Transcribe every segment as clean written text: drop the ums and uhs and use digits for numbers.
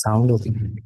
Sound होती है।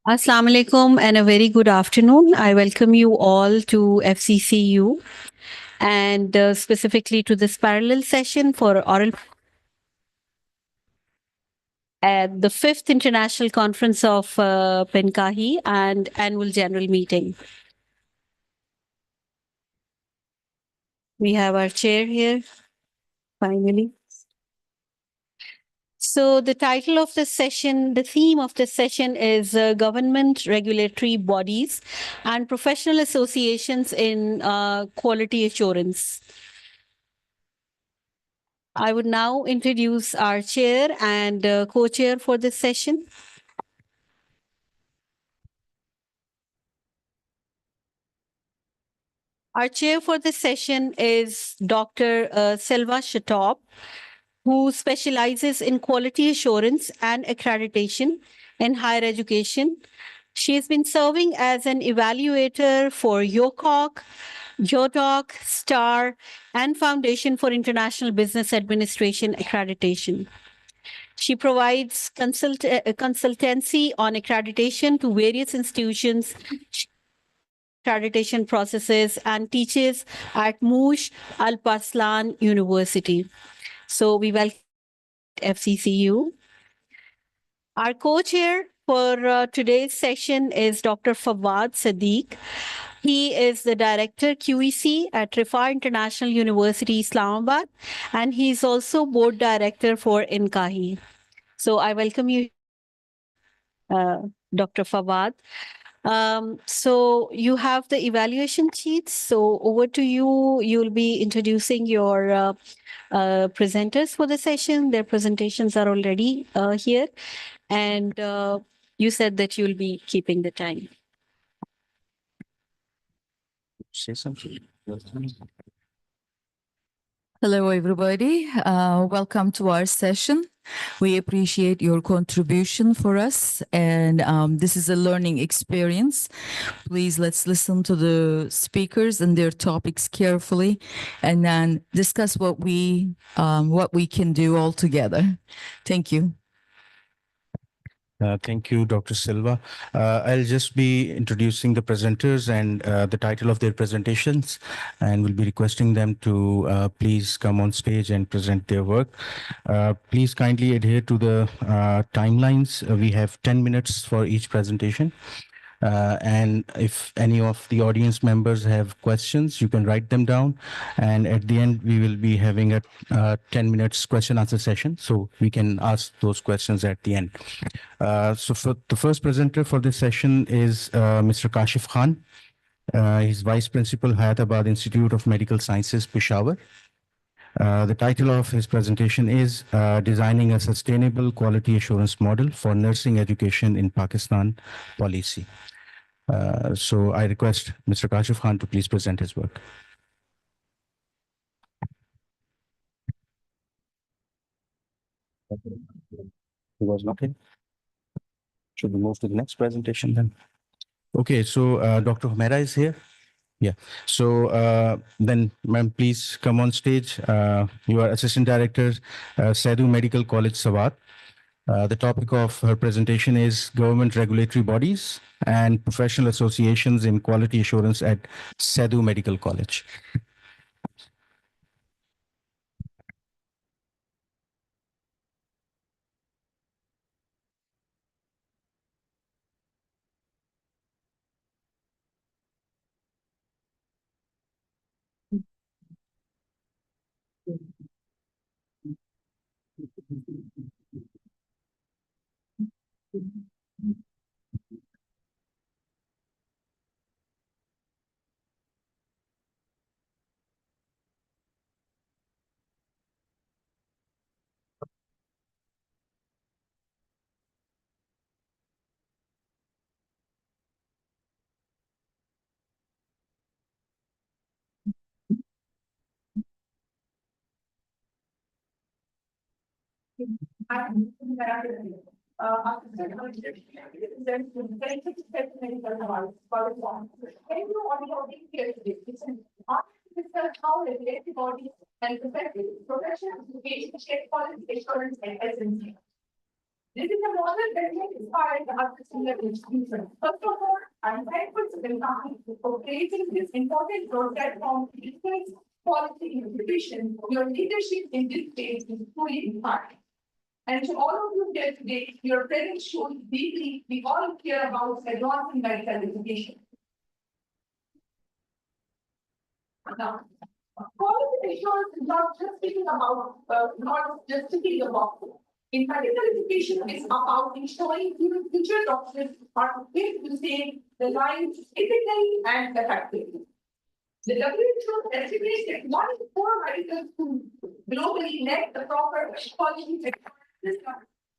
Assalamu alaikum and a very good afternoon. I welcome you all to FCCU and specifically to this parallel session for oral at the 5th International Conference of PNQAHE and Annual General Meeting. We have our chair here, finally. So the title of this session, the theme of this session is government, regulatory bodies, and professional associations in quality assurance. I would now introduce our chair and co-chair for this session. Our chair for this session is Dr. Selva Shatop, who specializes in quality assurance and accreditation in higher education. She has been serving as an evaluator for YOCOC, YODOC, STAR, and Foundation for International Business Administration Accreditation. She provides consultancy on accreditation to various institutions, accreditation processes, and teaches at Moosh Al Paslan University. So we welcome FCCU. Our co-chair for today's session is Dr. Fawad Sadiq. He is the director QEC at Rifa International University, Islamabad, and he's also board director for INCAHE. So I welcome you, Dr. Fawad. So you have the evaluation sheets. So over to you. You'll be introducing your presenters for the session. Their presentations are already here. And you said that you'll be keeping the time. Say something. Hello, everybody. Welcome to our session. We appreciate your contribution for us, and this is a learning experience. Please let's listen to the speakers and their topics carefully, and then discuss what we can do all together. Thank you. Thank you, Dr. Silva. I'll just be introducing the presenters and the title of their presentations, and we'll be requesting them to please come on stage and present their work. Please kindly adhere to the timelines. We have 10 minutes for each presentation. And if any of the audience members have questions, you can write them down. And at the end, we will be having a 10 minutes question answer session. So we can ask those questions at the end. So for the first presenter for this session is Mr. Kashif Khan. He's Vice Principal, Hyderabad Institute of Medical Sciences, Peshawar. The title of his presentation is Designing a Sustainable Quality Assurance Model for Nursing Education in Pakistan Policy. So I request Mr. Kashif Khan to please present his work. He was not in. Should we move to the next presentation then? Okay, so Dr. Humera is here. Yeah. So then, ma'am, please come on stage. You are Assistant Director, Sadhu Medical College, Sawat. The topic of her presentation is Government Regulatory Bodies and Professional Associations in Quality Assurance at Sadhu Medical College. How regulatory bodies and professional education shape quality assurance and SMC. This is a model that has inspired other similar institutions. First of all, I'm thankful to the company for creating this important platform to discuss quality in education. Your leadership in this space is truly inspiring. And to all of you here today, your presence shows deeply we all care about advancing medical education. Now, quality assurance is not just speaking about, in medical education, it's about ensuring future doctors are equipped to save the lives ethically and effectively. The WHO estimates that 1 in 4 medical schools globally lack the proper quality system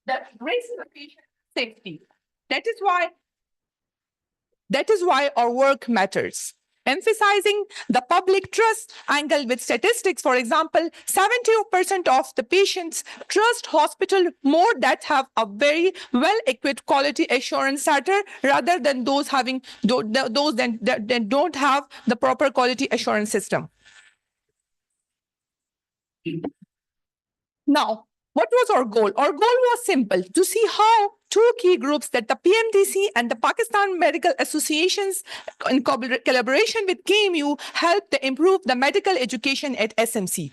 that brings the patient safety. That is why our work matters. Emphasizing the public trust angle with statistics, for example, 70% of the patients trust hospital more that have a very well-equipped quality assurance center rather than those that don't have the proper quality assurance system. Now, what was our goal? Our goal was simple, to see how 2 key groups that the PMDC and the Pakistan Medical Associations in collaboration with KMU helped to improve the medical education at SMC.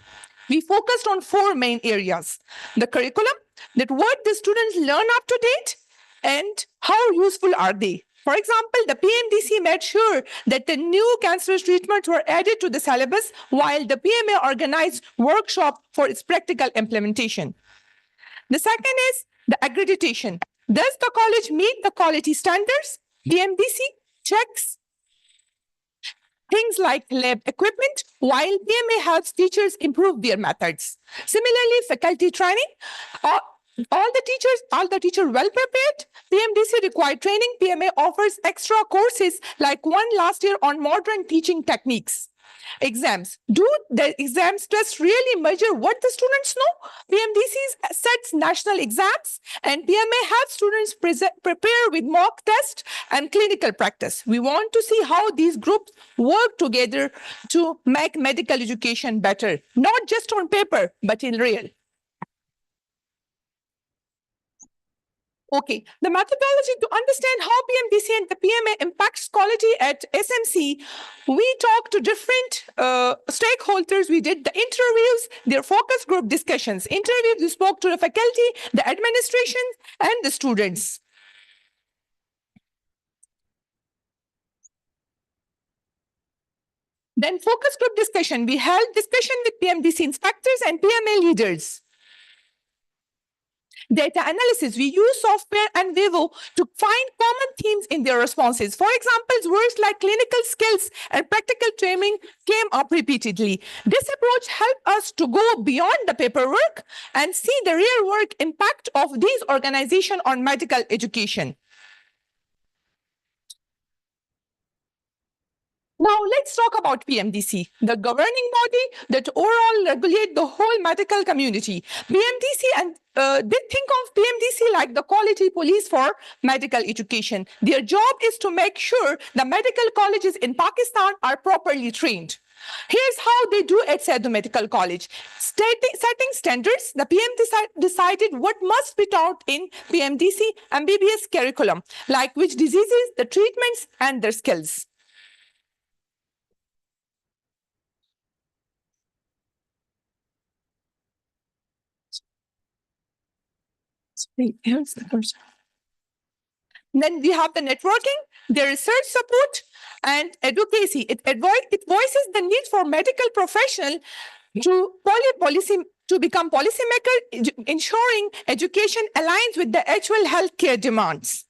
We focused on 4 main areas: the curriculum, that what the students learn up to date, and how useful are they. For example, the PMDC made sure that the new cancer treatments were added to the syllabus, while the PMA organized workshops for its practical implementation. The second is the accreditation. Does the college meet the quality standards? PMDC checks things like lab equipment, while PMA helps teachers improve their methods. Similarly, faculty training. All the teachers well prepared. PMDC required training. PMA offers extra courses like one last year on modern teaching techniques. exams. Do the exams tests really measure what the students know? PMDC sets national exams, and PMA helps students prepare with mock tests and clinical practice. We want to see how these groups work together to make medical education better, not just on paper, but in real. Okay, the methodology to understand how PMDC and the PMA impacts quality at SMC, we talked to different stakeholders. We did the interviews, their focus group discussions. Interviews, we spoke to the faculty, the administration, and the students. Then focus group discussion, we held discussion with PMDC inspectors and PMA leaders. Data analysis, we use software and Vivo to find common themes in their responses. For example, words like clinical skills and practical training came up repeatedly. This approach helped us to go beyond the paperwork and see the real work impact of these organizations on medical education. Now let's talk about PMDC, the governing body that overall regulate the whole medical community. PMDC and they think of PMDC like the quality police for medical education. Their job is to make sure the medical colleges in Pakistan are properly trained. Here's how they do at Sadhu Medical College. Setting standards, the PM decided what must be taught in PMDC MBBS curriculum, like which diseases, the treatments, and their skills. Here's the person. Then we have the networking, the research support, and advocacy. It voices the need for medical professional to become policymaker, ensuring education aligns with the actual healthcare demands.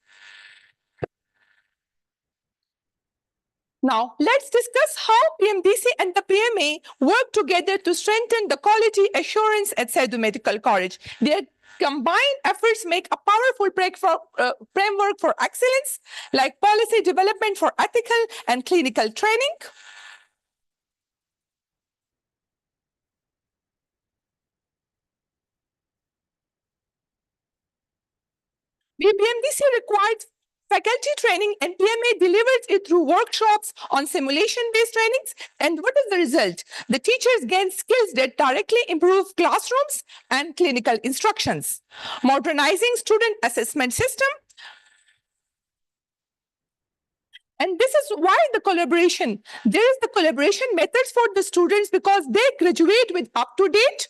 Now, let's discuss how PMDC and the PMA work together to strengthen the quality assurance at Sadhu Medical College. Their combined efforts make a powerful framework for excellence, like policy development for ethical and clinical training. PMDC required faculty training, and PMA delivers it through workshops on simulation-based trainings. And what is the result? The teachers gain skills that directly improve classrooms and clinical instructions. Modernizing student assessment system. And this is why the collaboration. There is the collaboration methods for the students because they graduate with up-to-date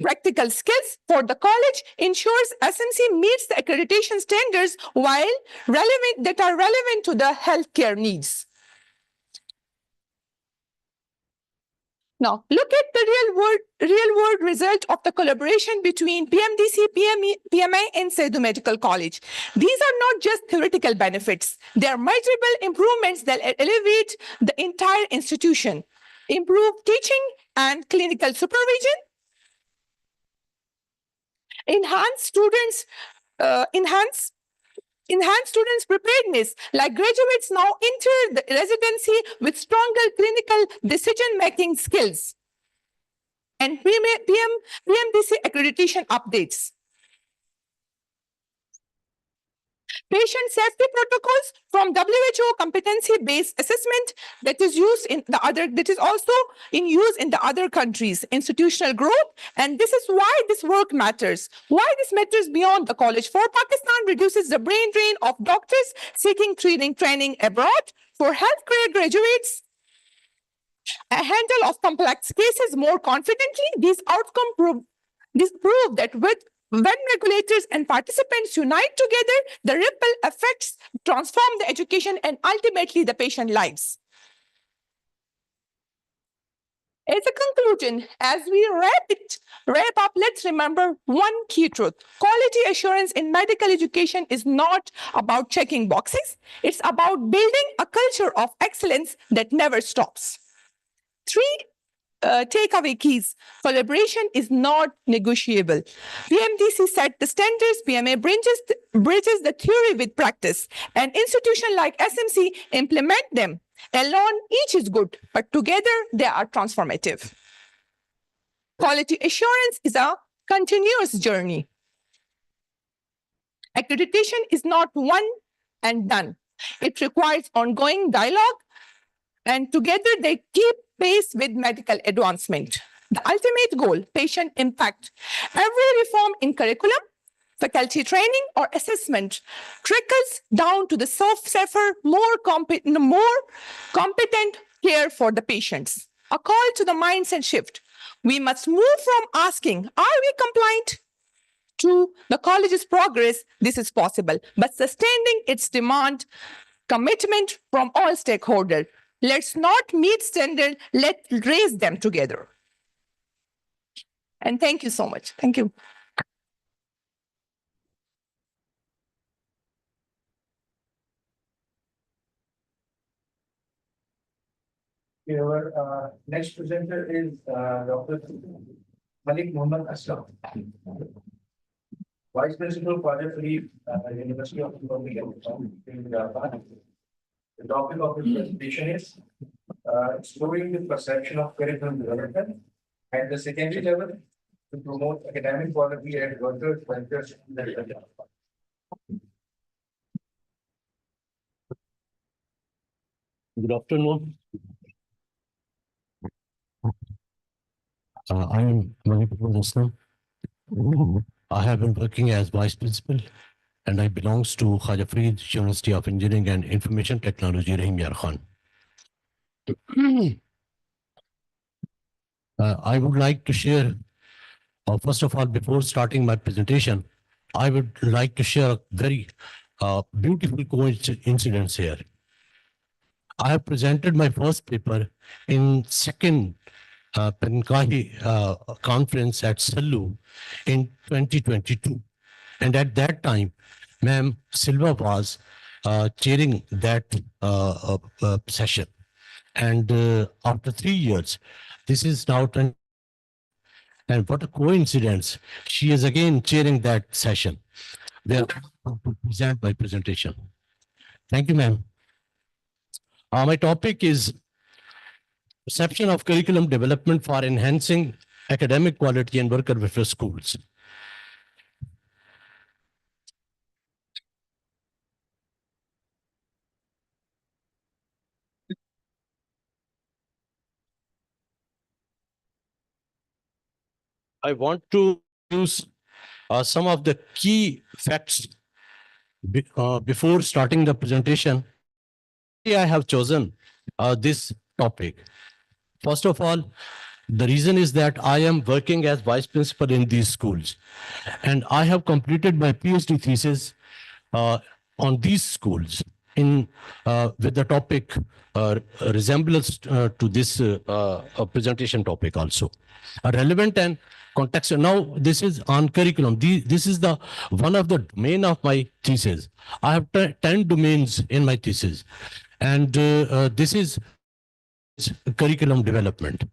practical skills for the college, ensures SMC meets the accreditation standards while that are relevant to the healthcare needs. Now, look at the real world result of the collaboration between PMDC, PMA, and Sadhu Medical College. These are not just theoretical benefits. They are measurable improvements that elevate the entire institution, improve teaching and clinical supervision, enhance students' preparedness, like graduates now enter the residency with stronger clinical decision-making skills, and PMDC accreditation updates. Patient safety protocols from WHO competency-based assessment that is also in use in the other countries, institutional growth, and this is why this work matters. Why this matters beyond the college. For Pakistan, reduces the brain drain of doctors seeking training abroad. For healthcare graduates, a handle of complex cases more confidently. These outcomes prove that when regulators and participants unite together, the ripple effects transform the education and ultimately the patient lives. As a conclusion, as we wrap up, let's remember one key truth. Quality assurance in medical education is not about checking boxes. It's about building a culture of excellence that never stops. takeaway keys. Collaboration is not negotiable. PMDC set the standards, PMA bridges the theory with practice, and institutions like SMC implement them. Alone, each is good, but together they are transformative. Quality assurance is a continuous journey. Accreditation is not one and done. It requires ongoing dialogue, and together they keep pace with medical advancement. The ultimate goal, patient impact. Every reform in curriculum, faculty training, or assessment trickles down to the safer, more competent care for the patients. A call to the mindset shift. We must move from asking, are we compliant, to the college's progress. This is possible, but sustaining its demand, commitment from all stakeholders. Let's not meet standard, let's raise them together. And thank you so much. Thank you. Our next presenter is Dr. Malik Muhammad Aslam, Vice Principal Project Lead at the University of Public Health in Japan. The topic of his presentation is exploring the perception of curriculum development at the secondary level to promote academic quality at workers, ventures, and the Good afternoon. I am Malik Muhammad. I have been working as vice principal and I belongs to Khaja Farid University of Engineering and Information Technology, Rahim Yar Khan. I would like to share, first of all, before starting my presentation, I would like to share a very beautiful coincidence here. I have presented my first paper in second FCCU conference at Sallu in 2022. And at that time, Ma'am Silva was chairing that session. And after 3 years, this is now 20. And what a coincidence, she is again chairing that session. Where I will present my presentation. Thank you, ma'am. My topic is perception of curriculum development for enhancing academic quality and worker welfare schools. I want to use some of the key facts before starting the presentation. I have chosen this topic. First of all, the reason is that I am working as vice principal in these schools, and I have completed my PhD thesis on these schools in with the topic resemblance to this presentation topic also. Relevant and context. Now this is on curriculum. This is the one of the domain of my thesis. I have 10 domains in my thesis, and this is curriculum development.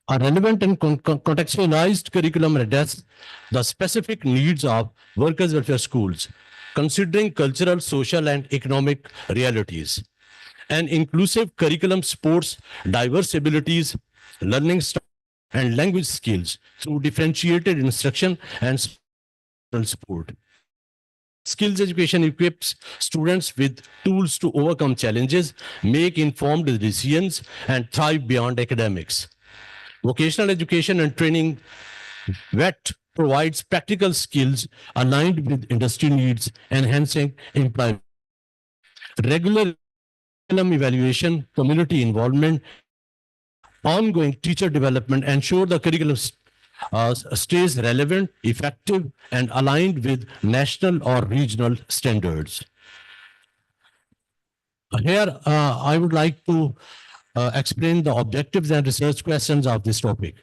A relevant and contextualized curriculum addresses the specific needs of workers' welfare schools, considering cultural, social, and economic realities. An inclusive curriculum supports diverse abilities, learning styles, and language skills through differentiated instruction and support. Skills education equips students with tools to overcome challenges, make informed decisions, and thrive beyond academics. Vocational education and training VET provides practical skills aligned with industry needs, enhancing employment. Regular curriculum evaluation, community involvement, ongoing teacher development ensure the curriculum stays relevant, effective, and aligned with national or regional standards. Here, I would like to explain the objectives and research questions of this topic.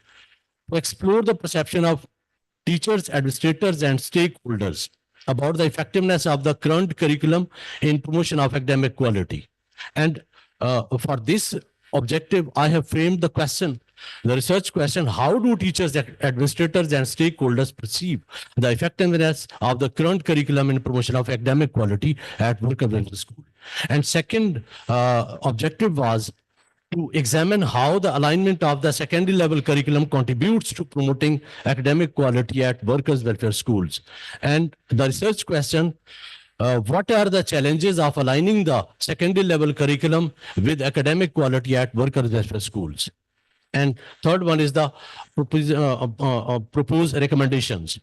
To explore the perception of teachers, administrators, and stakeholders about the effectiveness of the current curriculum in promotion of academic quality. And for this objective, I have framed the question, the research question: how do teachers, administrators, and stakeholders perceive the effectiveness of the current curriculum in promotion of academic quality at worker welfare school? And second objective was to examine how the alignment of the secondary level curriculum contributes to promoting academic quality at workers' welfare schools. And the research question: what are the challenges of aligning the secondary level curriculum with academic quality at workers' welfare schools? And third one is the proposed recommendations.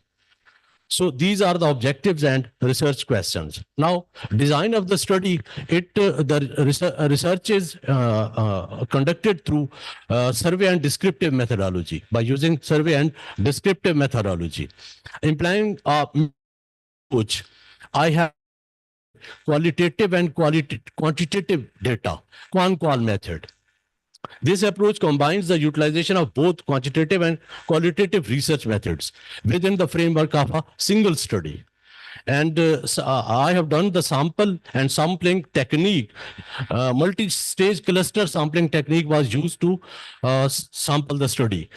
So these are the objectives and research questions. Now, design of the study, the research is conducted through survey and descriptive methodology, by using survey and descriptive methodology. Implying which I have qualitative and quantitative data, qual method. This approach combines the utilization of both quantitative and qualitative research methods within the framework of a single study. And I have done the sample and sampling technique. Multi-stage cluster sampling technique was used to sample the study.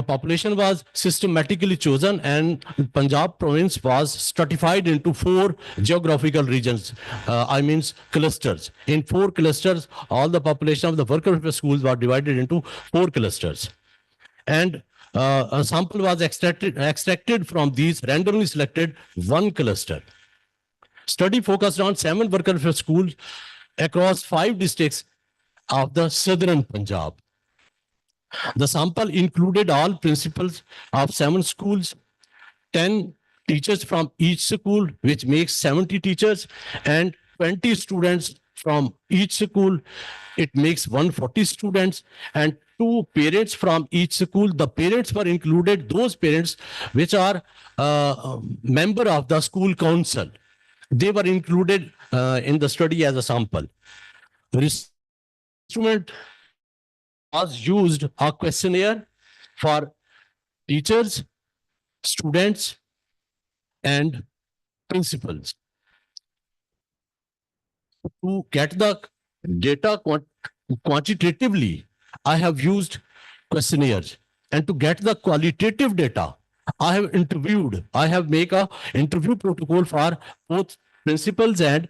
Population was systematically chosen, and Punjab province was stratified into 4 geographical regions. I means clusters. In 4 clusters, all the population of the worker welfare schools were divided into 4 clusters. And a sample was extracted from these randomly selected 1 cluster. Study focused on 7 worker welfare schools across 5 districts of the southern Punjab. The sample included all principals of 7 schools, 10 teachers from each school, which makes 70 teachers, and 20 students from each school. It makes 140 students, and 2 parents from each school. The parents were included, those parents which are member of the school council. They were included in the study as a sample. The instrument was used a questionnaire for teachers, students, and principals. To get the data quantitatively, I have used questionnaires. And to get the qualitative data, I have made a interview protocol for both principals and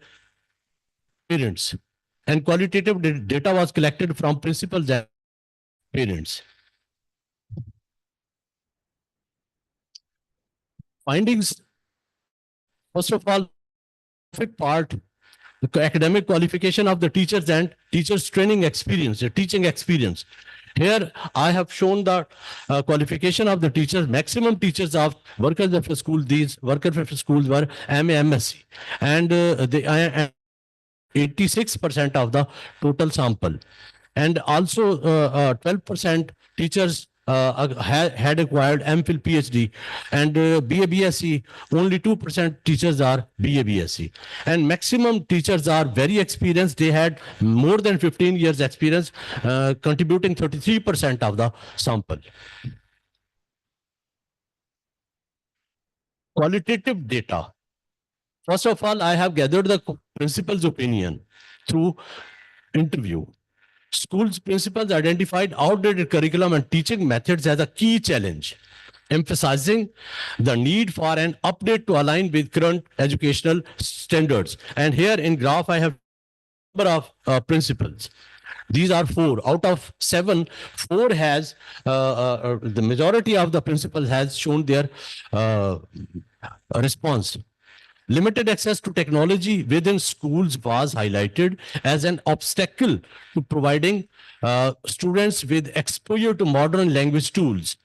parents. And qualitative data was collected from principals and parents. Findings, first of all, part, the academic qualification of the teachers and teachers training experience, the teaching experience. Here I have shown the qualification of the teachers. Maximum teachers of workers welfare school, these worker welfare schools were MA, MSc, and they 86% of the total sample. And also 12% teachers had acquired MPhil PhD, and BA BSc, only 2% teachers are BA BSc. And maximum teachers are very experienced. They had more than 15 years experience, contributing 33% of the sample. Qualitative data. First of all, I have gathered the principal's opinion through interview. Schools principals identified outdated curriculum and teaching methods as a key challenge, emphasizing the need for an update to align with current educational standards. And here in graph, I have number of principals. These are 4. Out of 7, 4 has, the majority of the principals has shown their response. Limited access to technology within schools was highlighted as an obstacle to providing students with exposure to modern language tools.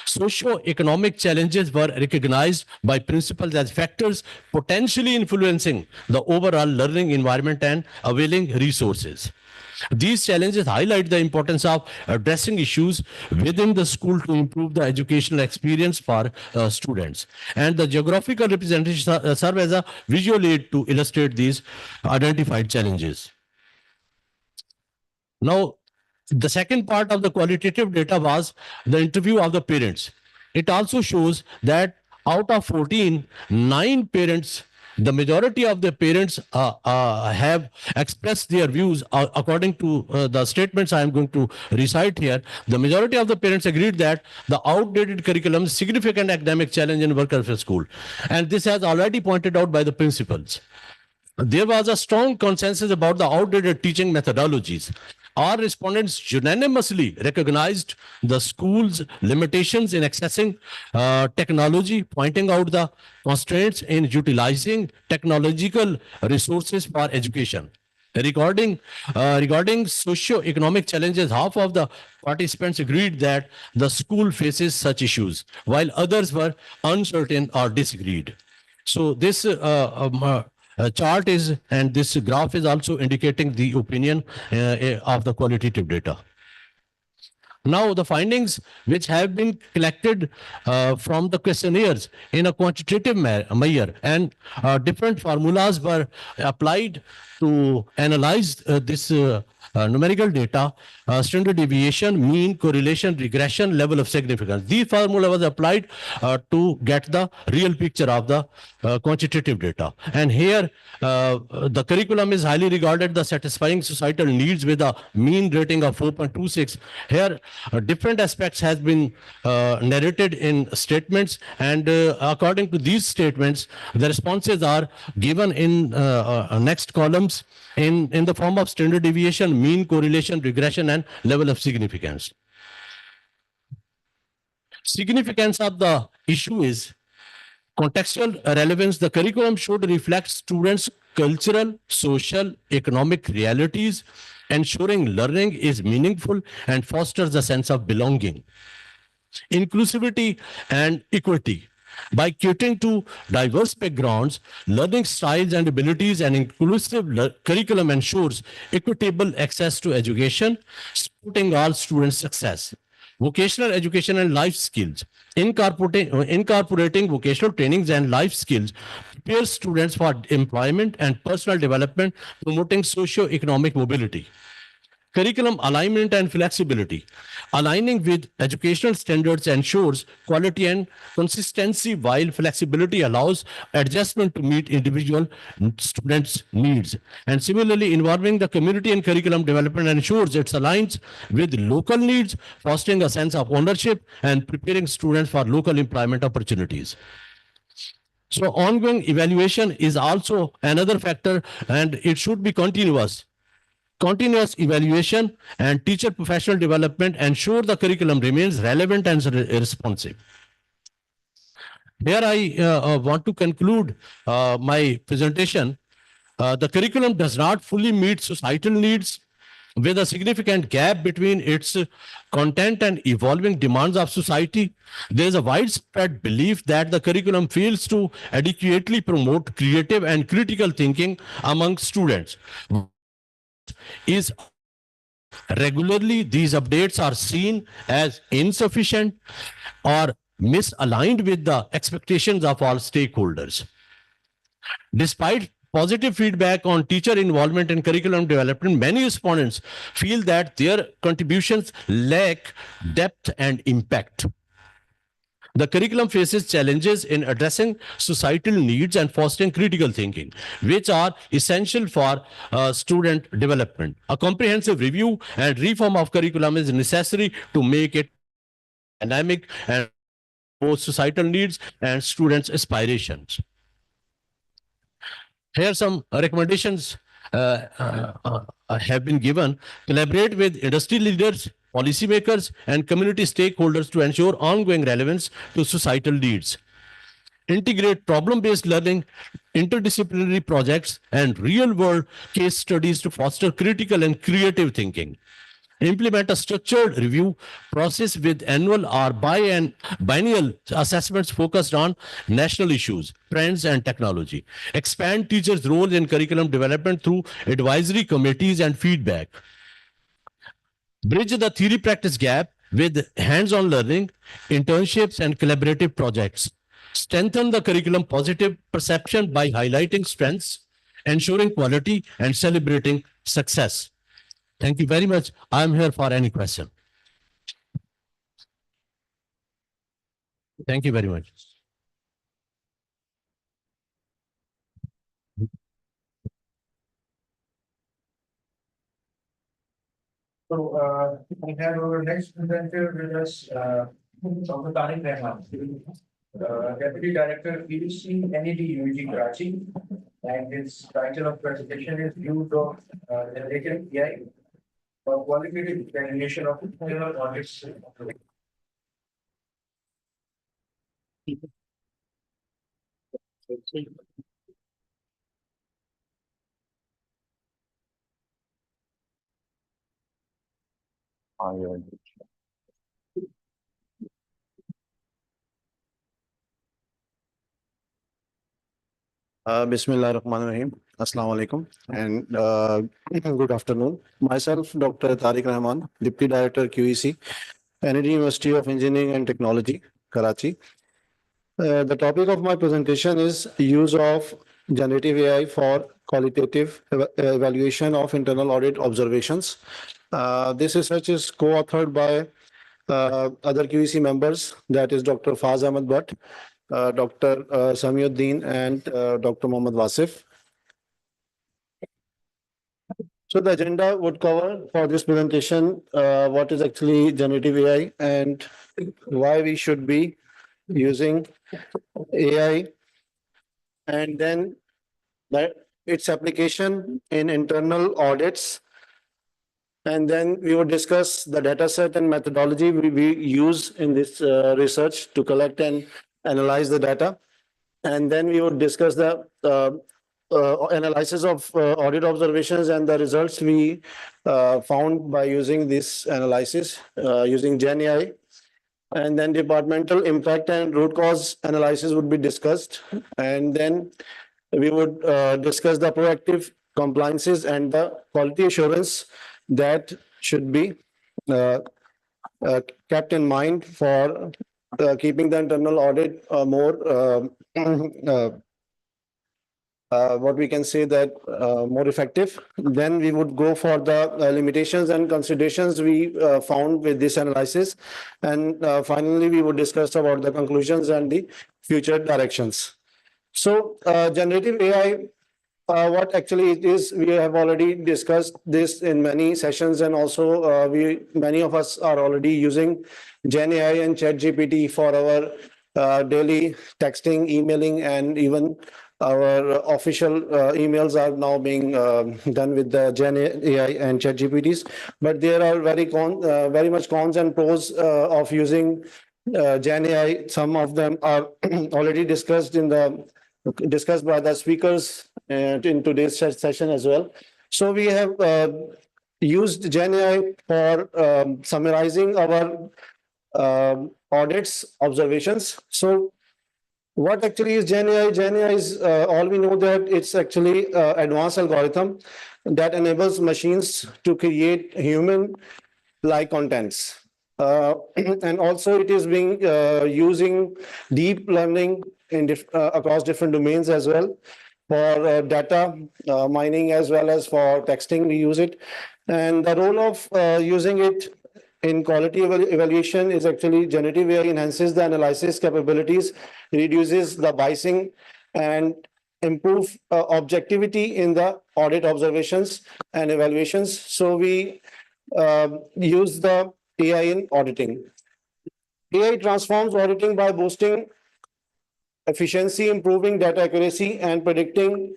Socio-economic challenges were recognized by principals as factors potentially influencing the overall learning environment and availing resources. These challenges highlight the importance of addressing issues within the school to improve the educational experience for students. And the geographical representation serve as a visual aid to illustrate these identified challenges. Now, the second part of the qualitative data was the interview of the parents. It also shows that out of 14, 9 parents The majority of the parents have expressed their views according to the statements I am going to recite here. The majority of the parents agreed that the outdated curriculum is a significant academic challenge in work welfare school. And this has already pointed out by the principals. There was a strong consensus about the outdated teaching methodologies. Our respondents unanimously recognized the school's limitations in accessing technology, pointing out the constraints in utilizing technological resources for education. Regarding socio-economic challenges, half of the participants agreed that the school faces such issues, while others were uncertain or disagreed. So this chart is, and this graph is also indicating the opinion of the qualitative data. Now, the findings which have been collected from the questionnaires in a quantitative measure, and different formulas were applied to analyze this numerical data, standard deviation, mean, correlation, regression, level of significance. These formula was applied to get the real picture of the quantitative data. And here, the curriculum is highly regarded the satisfying societal needs with a mean rating of 4.26. Here, different aspects has been narrated in statements, and according to these statements, the responses are given in next columns in the form of standard deviation, mean, correlation, regression, and level of significance. Significance of the issue is contextual relevance. The curriculum should reflect students' cultural, social, economic realities, ensuring learning is meaningful and fosters a sense of belonging. Inclusivity and equity. By catering to diverse backgrounds, learning styles and abilities, and inclusive curriculum ensures equitable access to education, supporting all students' success. Vocational education and life skills. Incorporating vocational trainings and life skills prepare students for employment and personal development, promoting socio-economic mobility. Curriculum alignment and flexibility. Aligning with educational standards ensures quality and consistency, while flexibility allows adjustment to meet individual students' needs. And similarly, involving the community in curriculum development ensures it aligns with local needs, fostering a sense of ownership and preparing students for local employment opportunities. So ongoing evaluation is also another factor, and it should be continuous. Continuous evaluation and teacher professional development ensure the curriculum remains relevant and responsive. Here I want to conclude my presentation. The curriculum does not fully meet societal needs, with a significant gap between its content and evolving demands of society. There is a widespread belief that the curriculum fails to adequately promote creative and critical thinking among students. Is regularly these updates are seen as insufficient or misaligned with the expectations of all stakeholders. Despite positive feedback on teacher involvement in curriculum development, many respondents feel that their contributions lack depth and impact. The curriculum faces challenges in addressing societal needs and fostering critical thinking, which are essential for student development. A comprehensive review and reform of curriculum is necessary to make it dynamic and both societal needs and students' aspirations. Here some recommendations have been given. Collaborate with industry leaders, policymakers, and community stakeholders to ensure ongoing relevance to societal needs. Integrate problem-based learning, interdisciplinary projects, and real-world case studies to foster critical and creative thinking. Implement a structured review process with annual or biennial assessments focused on national issues, trends, and technology. Expand teachers' role in curriculum development through advisory committees and feedback. Bridge the theory-practice gap with hands-on learning, internships, and collaborative projects. Strengthen the curriculum positive perception by highlighting strengths, ensuring quality, and celebrating success. Thank you very much. I am here for any question. Thank you very much. We have our next presenter with us, Dr. Tariq Rahman, Deputy Director, PVC NED UG Karachi, and his title of presentation is Views of Generative AI for Qualitative Examination of Internal Audits. Bismillah ar-Rahman ar-Rahim. Assalamu alaikum and good afternoon. Myself, Dr. Tariq Rahman, Deputy Director QEC, NED University of Engineering and Technology, Karachi. The topic of my presentation is use of generative AI for qualitative evaluation of internal audit observations. This research is co-authored by other QEC members, that is Dr. Faz Ahmed Bhatt, Dr. Samiuddin and Dr. Mohammad Wasif. So the agenda would cover for this presentation what is actually generative AI and why we should be using AI, and then its application in internal audits. And then we would discuss the data set and methodology we use in this research to collect and analyze the data. And then we would discuss the analysis of audit observations and the results we found by using this analysis using GenAI. And then departmental impact and root cause analysis would be discussed. And then we would discuss the proactive compliances and the quality assurance that should be kept in mind for keeping the internal audit more what we can say that more effective. Then we would go for the limitations and considerations we found with this analysis. And finally, we would discuss about the conclusions and the future directions. So generative AI, what actually it is, we have already discussed this in many sessions, and also many of us are already using GenAI and ChatGPT for our daily texting, emailing, and even our official emails are now being done with the GenAI and ChatGPTs. But there are very much cons and pros of using GenAI. Some of them are already discussed by the speakers in today's session as well. So we have used GenAI for summarizing our audits observations. So what actually is GenAI? GenAI is all we know that it's actually advanced algorithm that enables machines to create human-like contents. And also it is being using deep learning in across different domains as well for data mining as well as for texting. We use it, and the role of using it in quality evaluation is actually generative AI enhances the analysis capabilities, reduces the biasing, and improve objectivity in the audit observations and evaluations. So we use the AI in auditing. AI transforms auditing by boosting efficiency, improving data accuracy, and predicting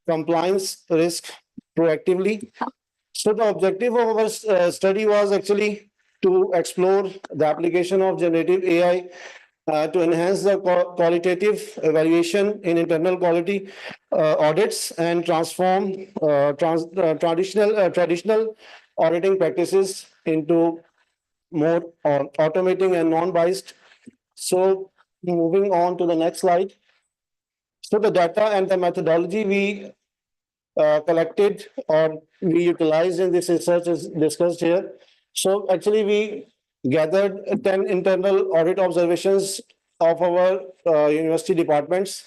compliance risk proactively. So the objective of our study was actually to explore the application of generative AI to enhance the qualitative evaluation in internal quality audits and transform traditional auditing practices into more automating and non-biased. So moving on to the next slide. So the data and the methodology we collected or we utilized in this research is discussed here. So actually we gathered 10 internal audit observations of our university departments.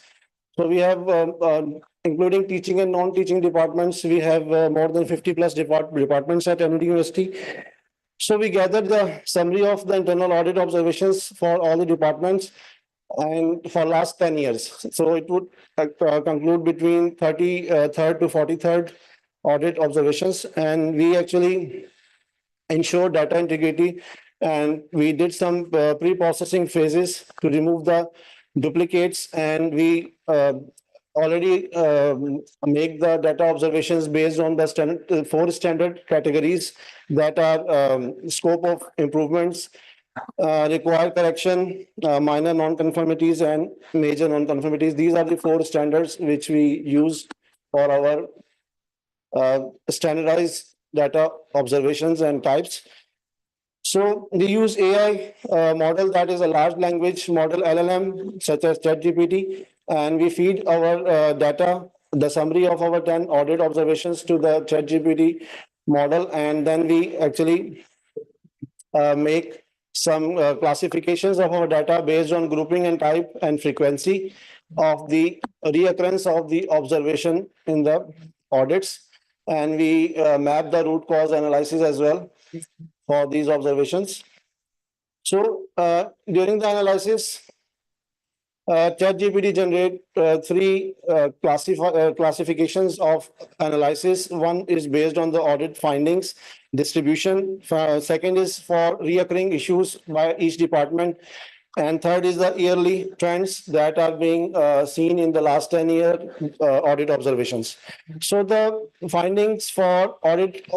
So we have, including teaching and non-teaching departments, we have more than 50 plus departments at NED University. So we gathered the summary of the internal audit observations for all the departments and for last 10 years. So it would conclude between 33rd to 43rd audit observations. And we actually ensure data integrity, and we did some pre-processing phases to remove the duplicates, and we already make the data observations based on the standard, four standard categories that are scope of improvements, require correction, minor non-conformities, and major non-conformities. These are the four standards which we use for our standardized data observations and types. So we use AI model, that is a large language model, LLM, such as ChatGPT, and we feed our data, the summary of our 10 audit observations to the ChatGPT model, and then we actually make some classifications of our data based on grouping and type and frequency of the reoccurrence of the observation in the audits. And we map the root cause analysis as well for these observations. So during the analysis, ChatGPT generate three classifications of analysis. One is based on the audit findings distribution. Second is for reoccurring issues by each department. And third is the yearly trends that are being seen in the last 10-year audit observations. So the findings for audit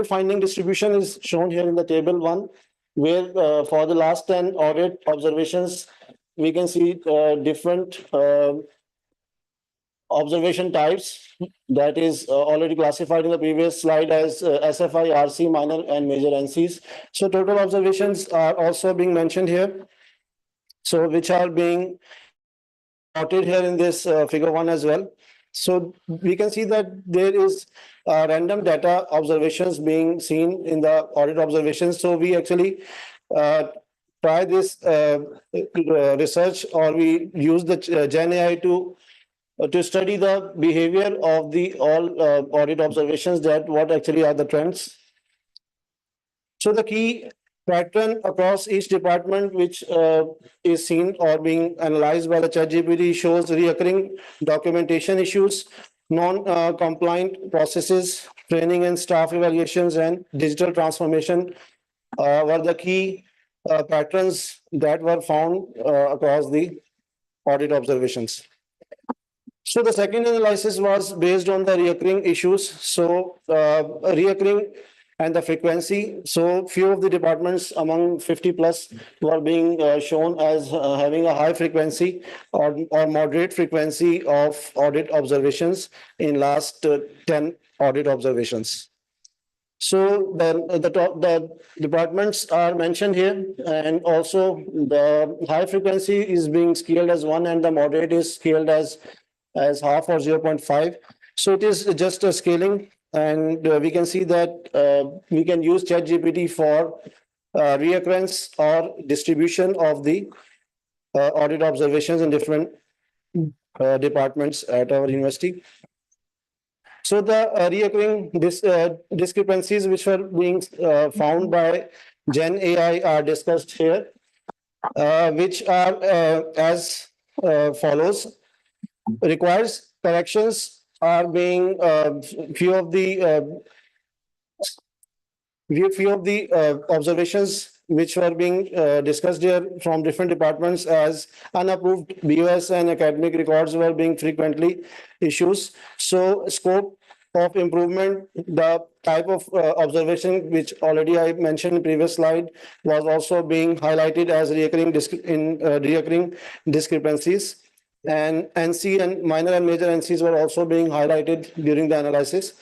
finding distribution is shown here in the table one, where for the last 10 audit observations, we can see different observation types that is already classified in the previous slide as SFI, RC, minor and major NCs. So total observations are also being mentioned here. So which are being plotted here in this figure one as well. So we can see that there is random data observations being seen in the audit observations. So we actually try this research, or we use the Gen AI to study the behavior of the all audit observations, that what actually are the trends. So the key pattern across each department which is seen or being analyzed by the ChatGPT shows recurring documentation issues, non-compliant processes, training and staff evaluations, and digital transformation were the key patterns that were found across the audit observations. So the second analysis was based on the recurring issues. So recurring and the frequency. So few of the departments among 50 plus were being shown as having a high frequency or moderate frequency of audit observations in last 10 audit observations. So the departments are mentioned here, and also the high frequency is being scaled as 1 and the moderate is scaled as half or 0.5. So it is just a scaling, and we can see that we can use ChatGPT for reoccurrence or distribution of the audit observations in different departments at our university. So the recurring discrepancies which were being found by Gen AI are discussed here, which are as follows. Requires corrections are being few of the observations which were being discussed here from different departments as unapproved BOS and academic records were being frequently issues. So scope of improvement, the type of observation which already I mentioned in previous slide was also being highlighted as recurring discrepancies. And NC and minor and major NCs were also being highlighted during the analysis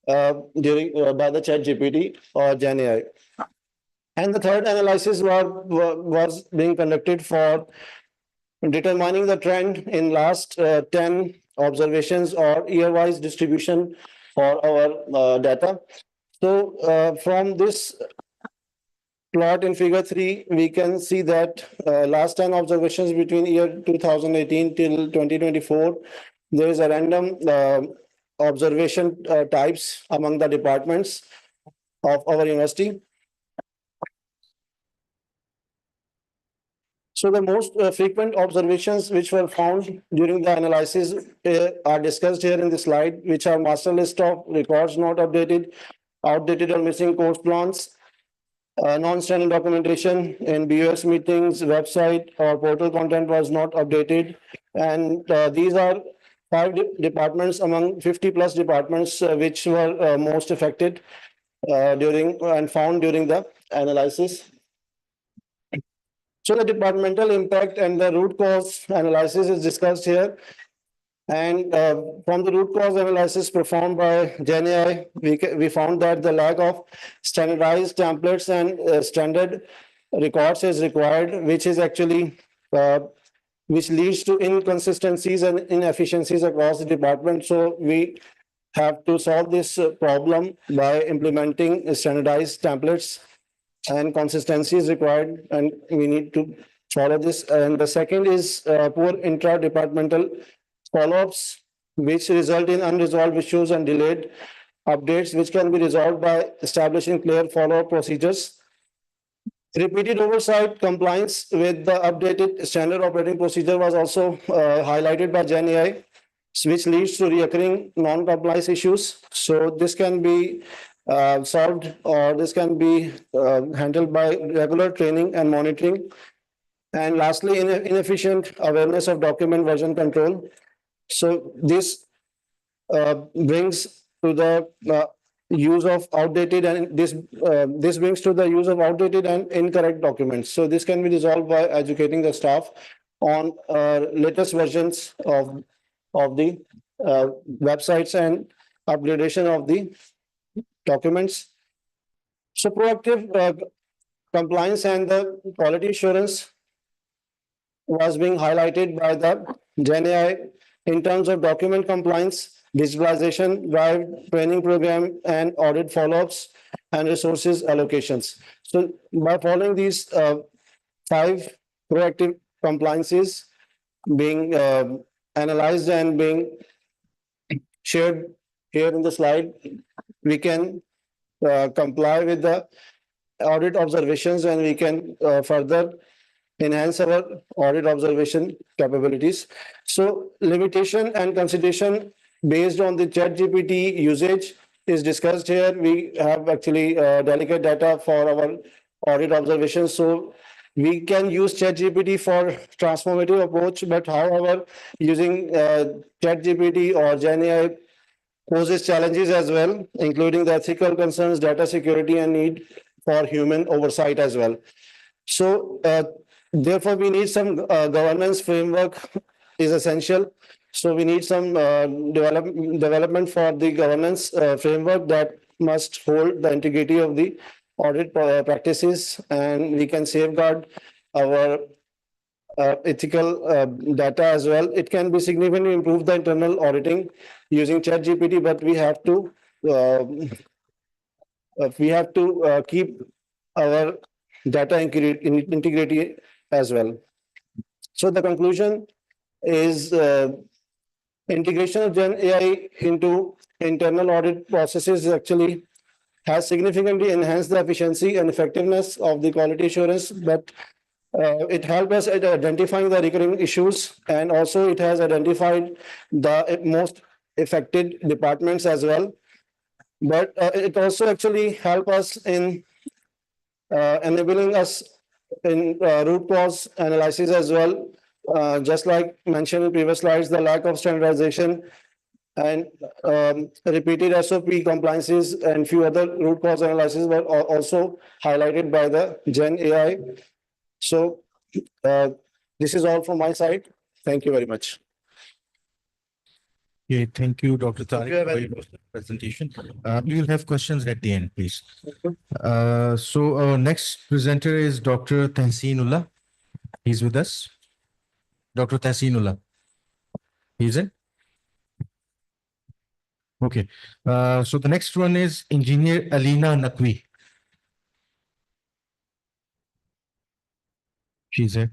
by the ChatGPT or Gen AI. And the third analysis was being conducted for determining the trend in last 10 observations or year-wise distribution for our data. So from this plot in figure 3, we can see that last 10 observations between year 2018 till 2024, there is a random observation types among the departments of our university. So the most frequent observations which were found during the analysis are discussed here in the slide, which are master list of records not updated, outdated or missing course plans, non-standard documentation in BOS meetings, website or portal content was not updated. And these are five departments among 50 plus departments which were most affected during and found during the analysis. So the departmental impact and the root cause analysis is discussed here. And from the root cause analysis performed by GenAI, we found that the lack of standardized templates and standard records is required, which is actually which leads to inconsistencies and inefficiencies across the department. So we have to solve this problem by implementing standardized templates, and consistency is required, and we need to follow this. And the second is poor intra-departmental follow-ups, which result in unresolved issues and delayed updates, which can be resolved by establishing clear follow-up procedures. Repeated oversight compliance with the updated standard operating procedure was also highlighted by GenAI, which leads to recurring non-compliance issues. So this can be solved, or this can be handled by regular training and monitoring. And lastly, inefficient awareness of document version control. So this brings to the use of outdated, and this brings to the use of outdated and incorrect documents. So this can be resolved by educating the staff on latest versions of the websites and upgradation of the documents. So proactive compliance and the quality assurance was being highlighted by the GenAI in terms of document compliance, digitalization, drive training program, and audit follow-ups and resources allocations. So by following these five proactive compliances being analyzed and being shared here in the slide, we can comply with the audit observations, and we can further enhance our audit observation capabilities. So limitation and consideration based on the ChatGPT usage is discussed here. We have actually delicate data for our audit observations. So we can use ChatGPT for transformative approach, but however, using ChatGPT or GenAI poses challenges as well, including the ethical concerns, data security, and need for human oversight as well. So therefore, we need some governance framework is essential. So we need some development for the governance framework that must hold the integrity of the audit practices, and we can safeguard our ethical data as well. It can be significantly improve the internal auditing using ChatGPT, but we have to keep our data integrity as well. So the conclusion is integration of Gen AI into internal audit processes actually has significantly enhanced the efficiency and effectiveness of the quality assurance, but it helped us at identifying the recurring issues, and also it has identified the most affected departments as well. But it also actually helped us in enabling us in root cause analysis as well. Just like mentioned in previous slides, the lack of standardization and repeated SOP compliances and few other root cause analysis were also highlighted by the Gen AI. So this is all from my side. Thank you very much. Okay, thank you, Dr. Tariq, for your presentation. We will have questions at the end, please. So our next presenter is Dr. Tehseenullah. He's with us. Dr. Tehseenullah. He's in? Okay. So the next one is Engineer Alina Naqvi. She's here.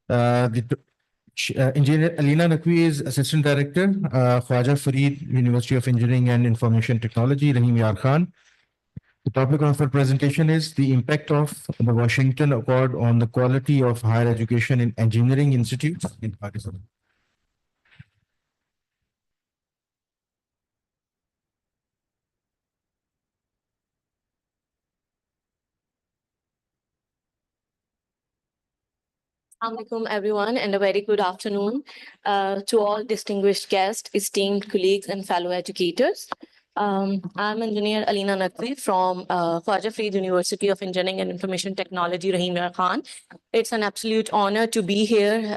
Engineer Alina Naqvi is Assistant Director, Khwaja Farid, University of Engineering and Information Technology, Rahim Yar Khan. The topic of our presentation is the impact of the Washington Accord on the quality of higher education in engineering institutes in Pakistan. Assalamualaikum everyone, and a very good afternoon to all distinguished guests, esteemed colleagues, and fellow educators. I'm Engineer Alina Naqvi from Khwaja Farid University of Engineering and Information Technology, Rahim Khan. It's an absolute honor to be here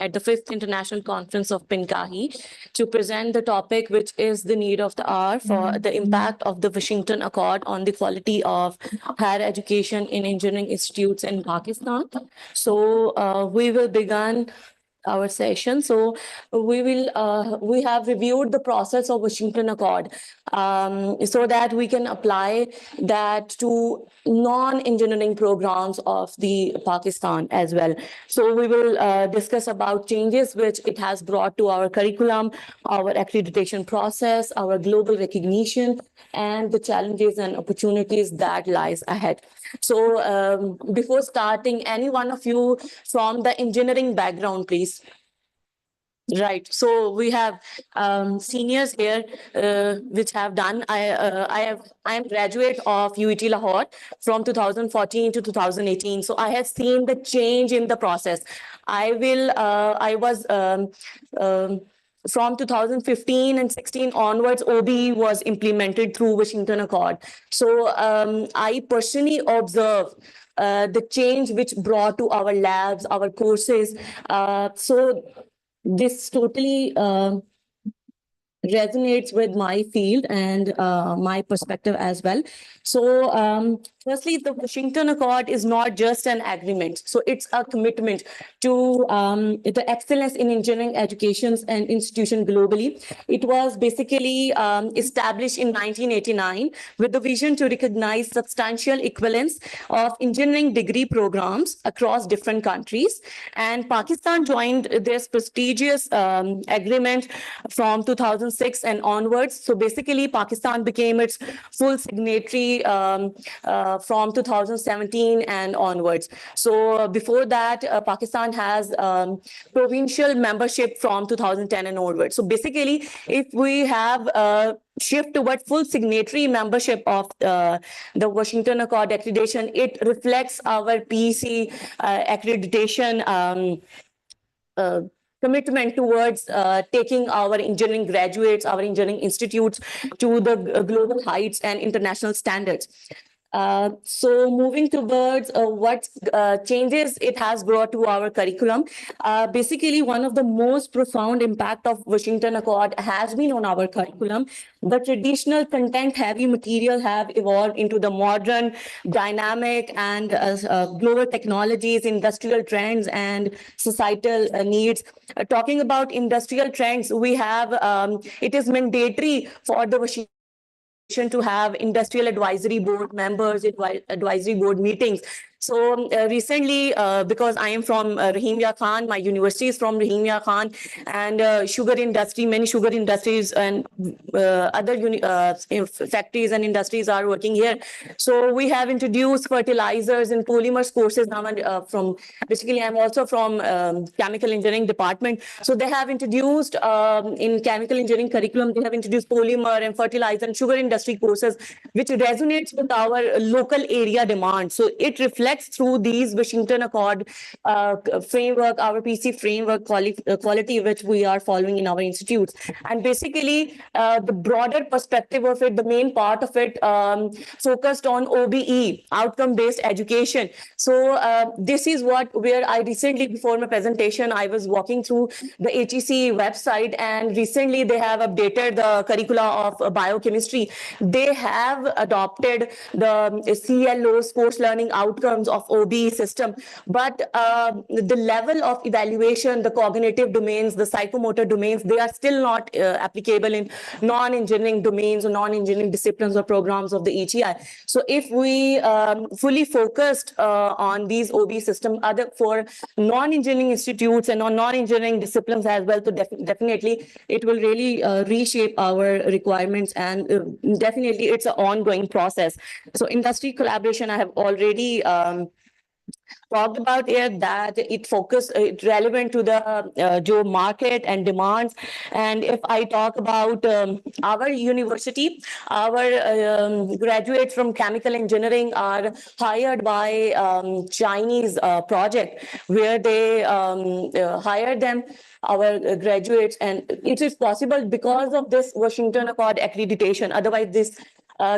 at the 5th International Conference of PNQAHE to present the topic, which is the need of the hour for the impact of the Washington Accord on the quality of higher education in engineering institutes in Pakistan. So we will begin our session. So we have reviewed the process of Washington Accord so that we can apply that to non-engineering programs of the Pakistan as well. So we will discuss about changes which it has brought to our curriculum, our accreditation process, our global recognition, and the challenges and opportunities that lies ahead. So before starting, any one of you from the engineering background, please. Right. So we have seniors here, which have done. I am graduate of UET Lahore from 2014 to 2018. So I have seen the change in the process. I was from 2015 and 16 onwards, OBE was implemented through Washington Accord. So I personally observe the change which brought to our labs, our courses. So this totally resonates with my field and my perspective as well. So firstly, the Washington Accord is not just an agreement. So it's a commitment to the excellence in engineering educations and institution globally. It was basically established in 1989 with the vision to recognize substantial equivalence of engineering degree programs across different countries. And Pakistan joined this prestigious agreement from 2006 and onwards. So basically, Pakistan became its full signatory from 2017 and onwards. So before that, Pakistan has provincial membership from 2010 and onwards. So basically, if we have shift toward full signatory membership of the Washington Accord accreditation, it reflects our PC accreditation commitment towards taking our engineering graduates, our engineering institutes to the global heights and international standards. So moving towards what changes it has brought to our curriculum. Basically, one of the most profound impact of Washington Accord has been on our curriculum. The traditional content-heavy material have evolved into the modern, dynamic, and global technologies, industrial trends, and societal needs. Talking about industrial trends, we have it is mandatory for the Washington to have industrial advisory board members, advisory board meetings. So recently, because I am from Rahim Khan, my university is from Rahim Khan, and sugar industry, many sugar industries and other factories and industries are working here. So we have introduced fertilizers and polymers courses now. From basically, I'm also from chemical engineering department. So they have introduced in chemical engineering curriculum, they have introduced polymer and fertilizer and sugar industry courses, which resonates with our local area demand. So it reflects through these Washington Accord framework, our PC framework quality, which we are following in our institutes. And basically, the broader perspective of it, the main part of it focused on OBE, outcome-based education. So this is where I recently, before my presentation, I was walking through the HEC website, and recently they have updated the curricula of biochemistry. They have adopted the CLO, sports learning outcomes of OBE system, but the level of evaluation, the cognitive domains, the psychomotor domains, they are still not applicable in non-engineering domains or non-engineering disciplines or programs of the HEI. So if we fully focused on these OBE system, other for non-engineering institutes and on non-engineering disciplines as well, so definitely it will really reshape our requirements, and definitely it's an ongoing process. So industry collaboration, I have already talked about it, that it's relevant to the job market and demands. And if I talk about our university, our graduates from chemical engineering are hired by Chinese project, where they hire them, our graduates, and it is possible because of this Washington Accord accreditation. Otherwise this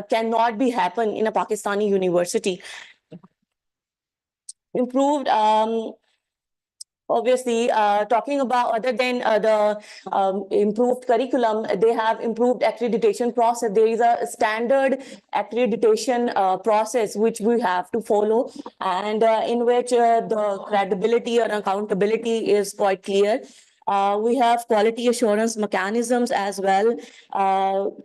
cannot be happen in a Pakistani university. Improved, obviously, talking about other than the improved curriculum, they have improved accreditation process. There is a standard accreditation process which we have to follow, and in which the credibility or accountability is quite clear. We have quality assurance mechanisms as well,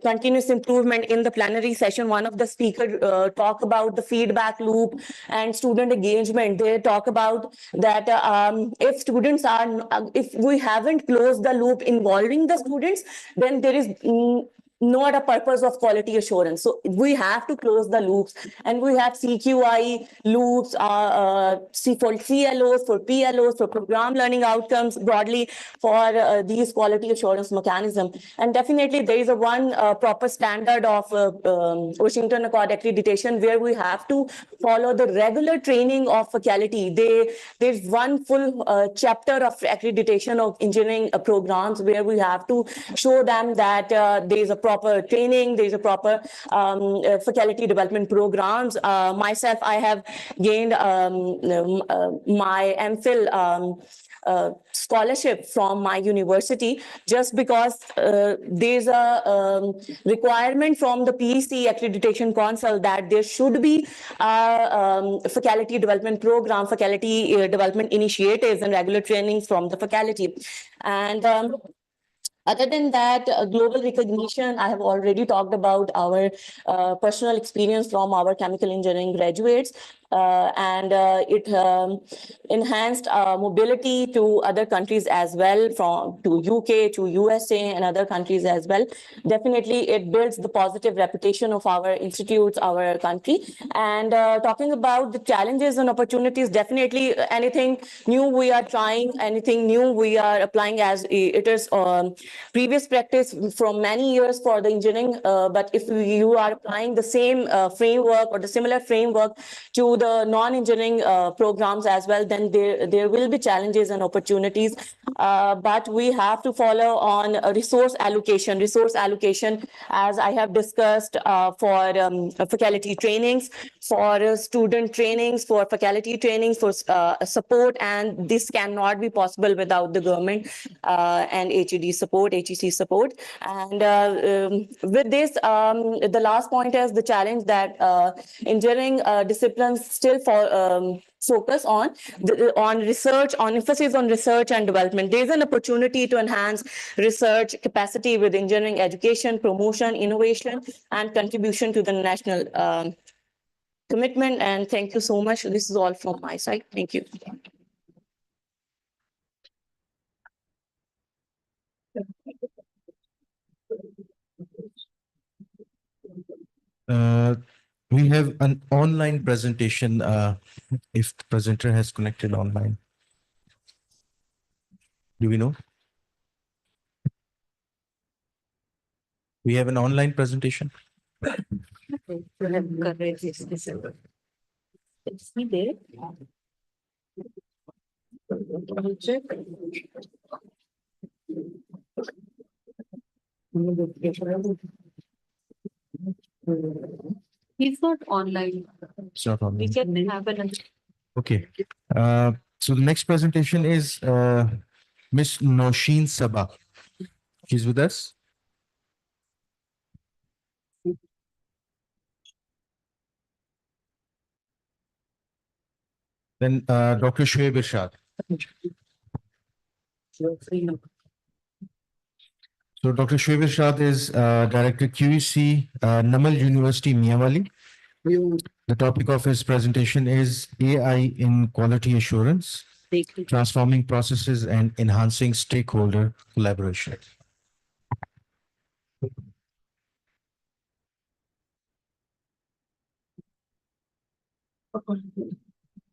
continuous improvement. In the plenary session, one of the speakers talk about the feedback loop and student engagement. They talk about that if students are, if we haven't closed the loop involving the students, then there is not a purpose of quality assurance. So we have to close the loops, and we have CQI loops, for CLOs, for PLOs, for program learning outcomes broadly, for these quality assurance mechanism. And definitely there is a one proper standard of Washington Accord accreditation, where we have to follow the regular training of faculty. There's one full chapter of accreditation of engineering programs, where we have to show them that there is a proper training, there is a proper faculty development programs. Myself, I have gained my MPhil scholarship from my university, just because there's a requirement from the PEC accreditation council that there should be faculty development program, faculty development initiatives and regular trainings from the faculty. And other than that, global recognition, I have already talked about our personal experience from our chemical engineering graduates, and it enhanced mobility to other countries as well, from to UK, to USA, and other countries as well. Definitely, it builds the positive reputation of our institutes, our country. And talking about the challenges and opportunities, definitely anything new we are trying, anything new we are applying, as it is previous practice from many years for the engineering. But if you are applying the same framework or the similar framework to the non-engineering programs as well, then there will be challenges and opportunities. But we have to follow on resource allocation. Resource allocation, as I have discussed, for faculty trainings, for student trainings, for faculty trainings, for support, and this cannot be possible without the government and HED support, HEC support. And with this, the last point is the challenge that engineering disciplines still focus on research, on emphasis on research and development. There is an opportunity to enhance research capacity with engineering education, promotion, innovation, and contribution to the national commitment. And thank you so much. This is all from my side. Thank you. We have an online presentation, if the presenter has connected online. Do we know? We have an online presentation. He's not online. It's not We online. can have an. Okay. So the next presentation is Miss Nosheen Sabah. She's with us. Then Dr. Shoaib Irshad. So Dr. Shoaib Irshad is Director QEC, Namal University, Miawali. The topic of his presentation is AI in quality assurance, transforming processes and enhancing stakeholder collaboration.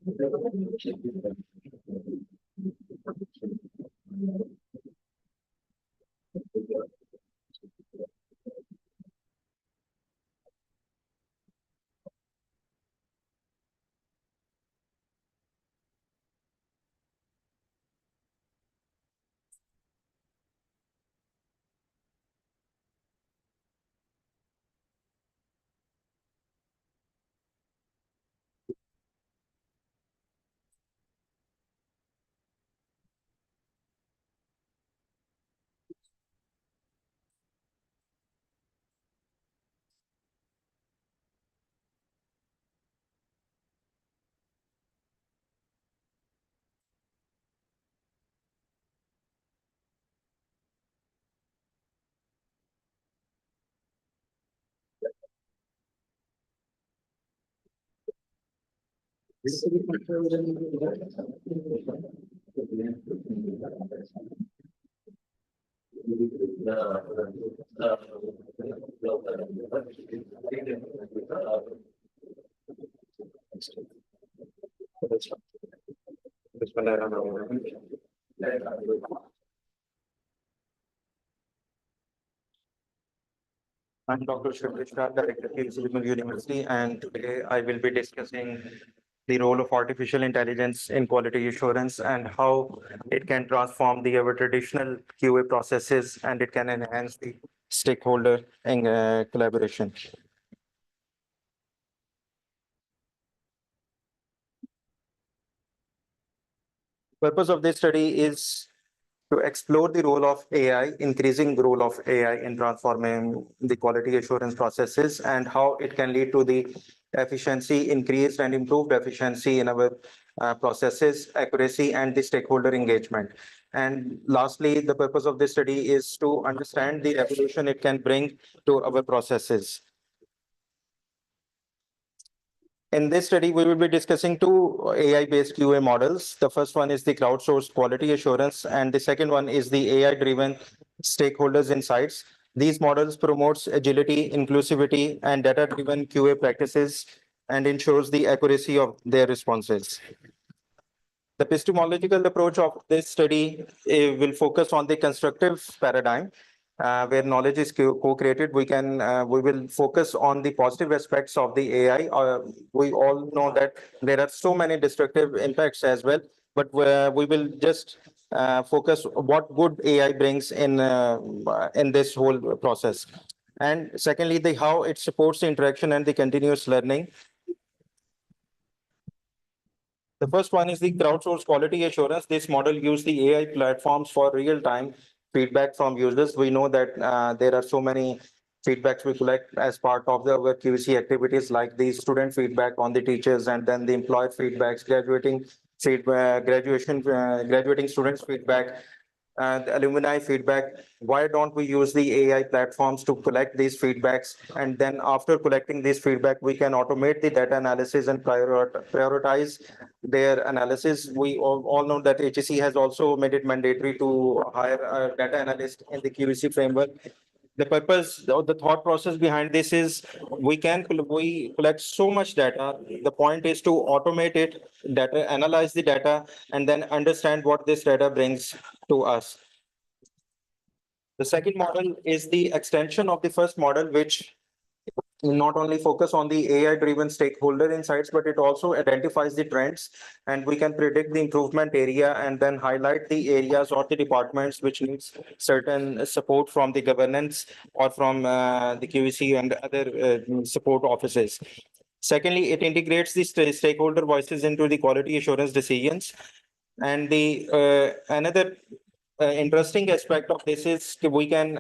I'm Dr. Shivkrishna, Director of FCCU University, and today I will be discussing the role of artificial intelligence in quality assurance and how it can transform our traditional QA processes and it can enhance the stakeholder collaboration. Purpose of this study is to explore the role of AI, increasing role of AI in transforming the quality assurance processes and how it can lead to the efficiency, increased and improved efficiency in our processes, accuracy, and the stakeholder engagement. And lastly, the purpose of this study is to understand the evolution it can bring to our processes. In this study, we will be discussing two AI-based QA models. The first one is the crowdsourced quality assurance, and the second one is the AI-driven stakeholders insights. These models promotes agility, inclusivity, and data-driven QA practices and ensures the accuracy of their responses. The epistemological approach of this study will focus on the constructive paradigm where knowledge is co-created. We will focus on the positive aspects of the AI. We all know that there are so many destructive impacts as well, but we will just focus what good AI brings in this whole process. And secondly, the how it supports the interaction and the continuous learning. The first one is the crowdsourced quality assurance. This model uses the AI platforms for real-time feedback from users. We know that there are so many feedbacks we collect as part of our QC activities, like the student feedback on the teachers, and then the employer feedbacks, graduating feedback, graduating students feedback, and alumni feedback. Why don't we use the AI platforms to collect these feedbacks? And then after collecting this feedback, we can automate the data analysis and prioritize their analysis. We all know that HEC has also made it mandatory to hire a data analyst in the QC framework. The purpose or the thought process behind this is we collect so much data. The point is to automate it, data, analyze the data, and then understand what this data brings to us. The second model is the extension of the first model, which not only focus on the AI-driven stakeholder insights, but it also identifies the trends, and we can predict the improvement area and then highlight the areas or the departments which needs certain support from the governance or from the QC and other support offices. Secondly, it integrates the stakeholder voices into the quality assurance decisions. And the another interesting aspect of this is we can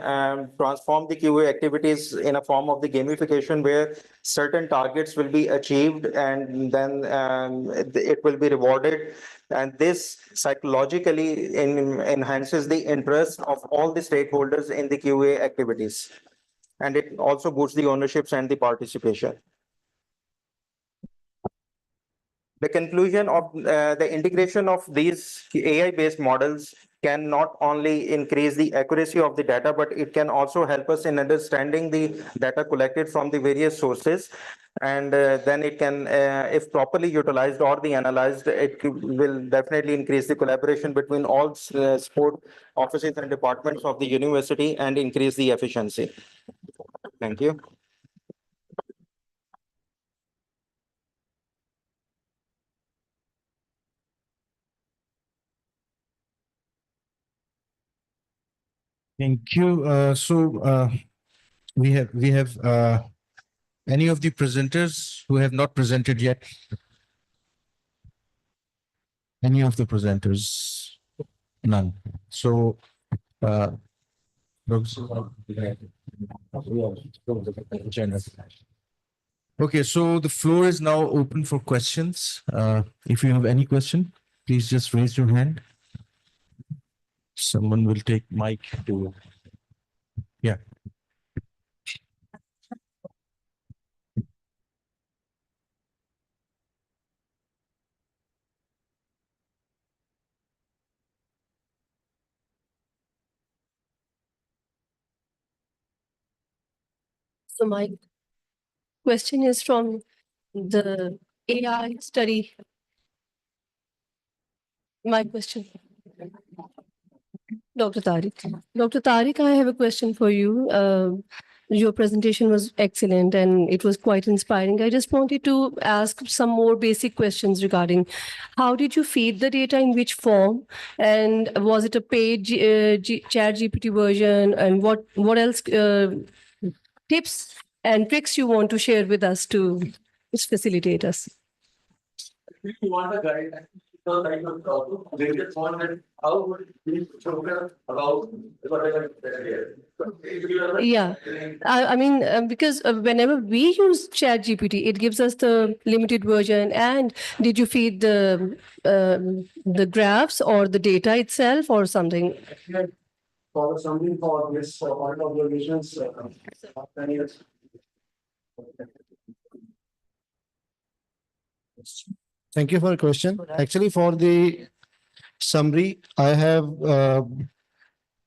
transform the QA activities in a form of the gamification where certain targets will be achieved and then it will be rewarded. And this psychologically enhances the interest of all the stakeholders in the QA activities. And it also boosts the ownerships and the participation. The conclusion of the integration of these AI-based models can not only increase the accuracy of the data, but it can also help us in understanding the data collected from the various sources. And then it can, if properly utilized or the analyzed, will definitely increase the collaboration between all support offices and departments of the university and increase the efficiency. Thank you. Thank you. We have any of the presenters who have not presented yet? Any of the presenters? None. So, okay, so the floor is now open for questions. If you have any question, please just raise your hand. Someone will take mic to. Yeah. So my question is from the AI study. My question, Dr. Tariq. Dr. Tariq, I have a question for you. Your presentation was excellent and it was quite inspiring. I just wanted to ask some more basic questions regarding how did you feed the data, in which form, and was it a paid chat GPT version, and what else tips and tricks you want to share with us to facilitate us? If you want a guide, so kind of they just want that how would we program about whatever Yeah, I mean, because whenever we use Chat GPT, it gives us the limited version. And did you feed the graphs or the data itself or something? For something for this point observations, 10 years. Thank you for the question. Actually, for the summary, I have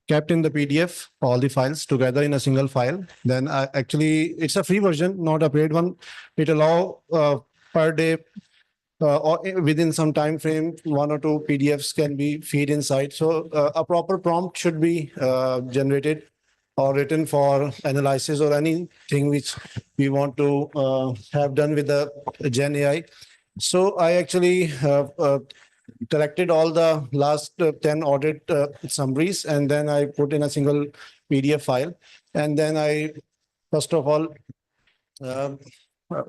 kept in the PDF all the files together in a single file. Then it's a free version, not a paid one. It allow per day or within some time frame, 1 or 2 PDFs can be feed inside. So a proper prompt should be generated or written for analysis or anything which we want to have done with the Gen AI. So I actually collected all the last 10 audit summaries, and then I put in a single PDF file. And then I, first of all,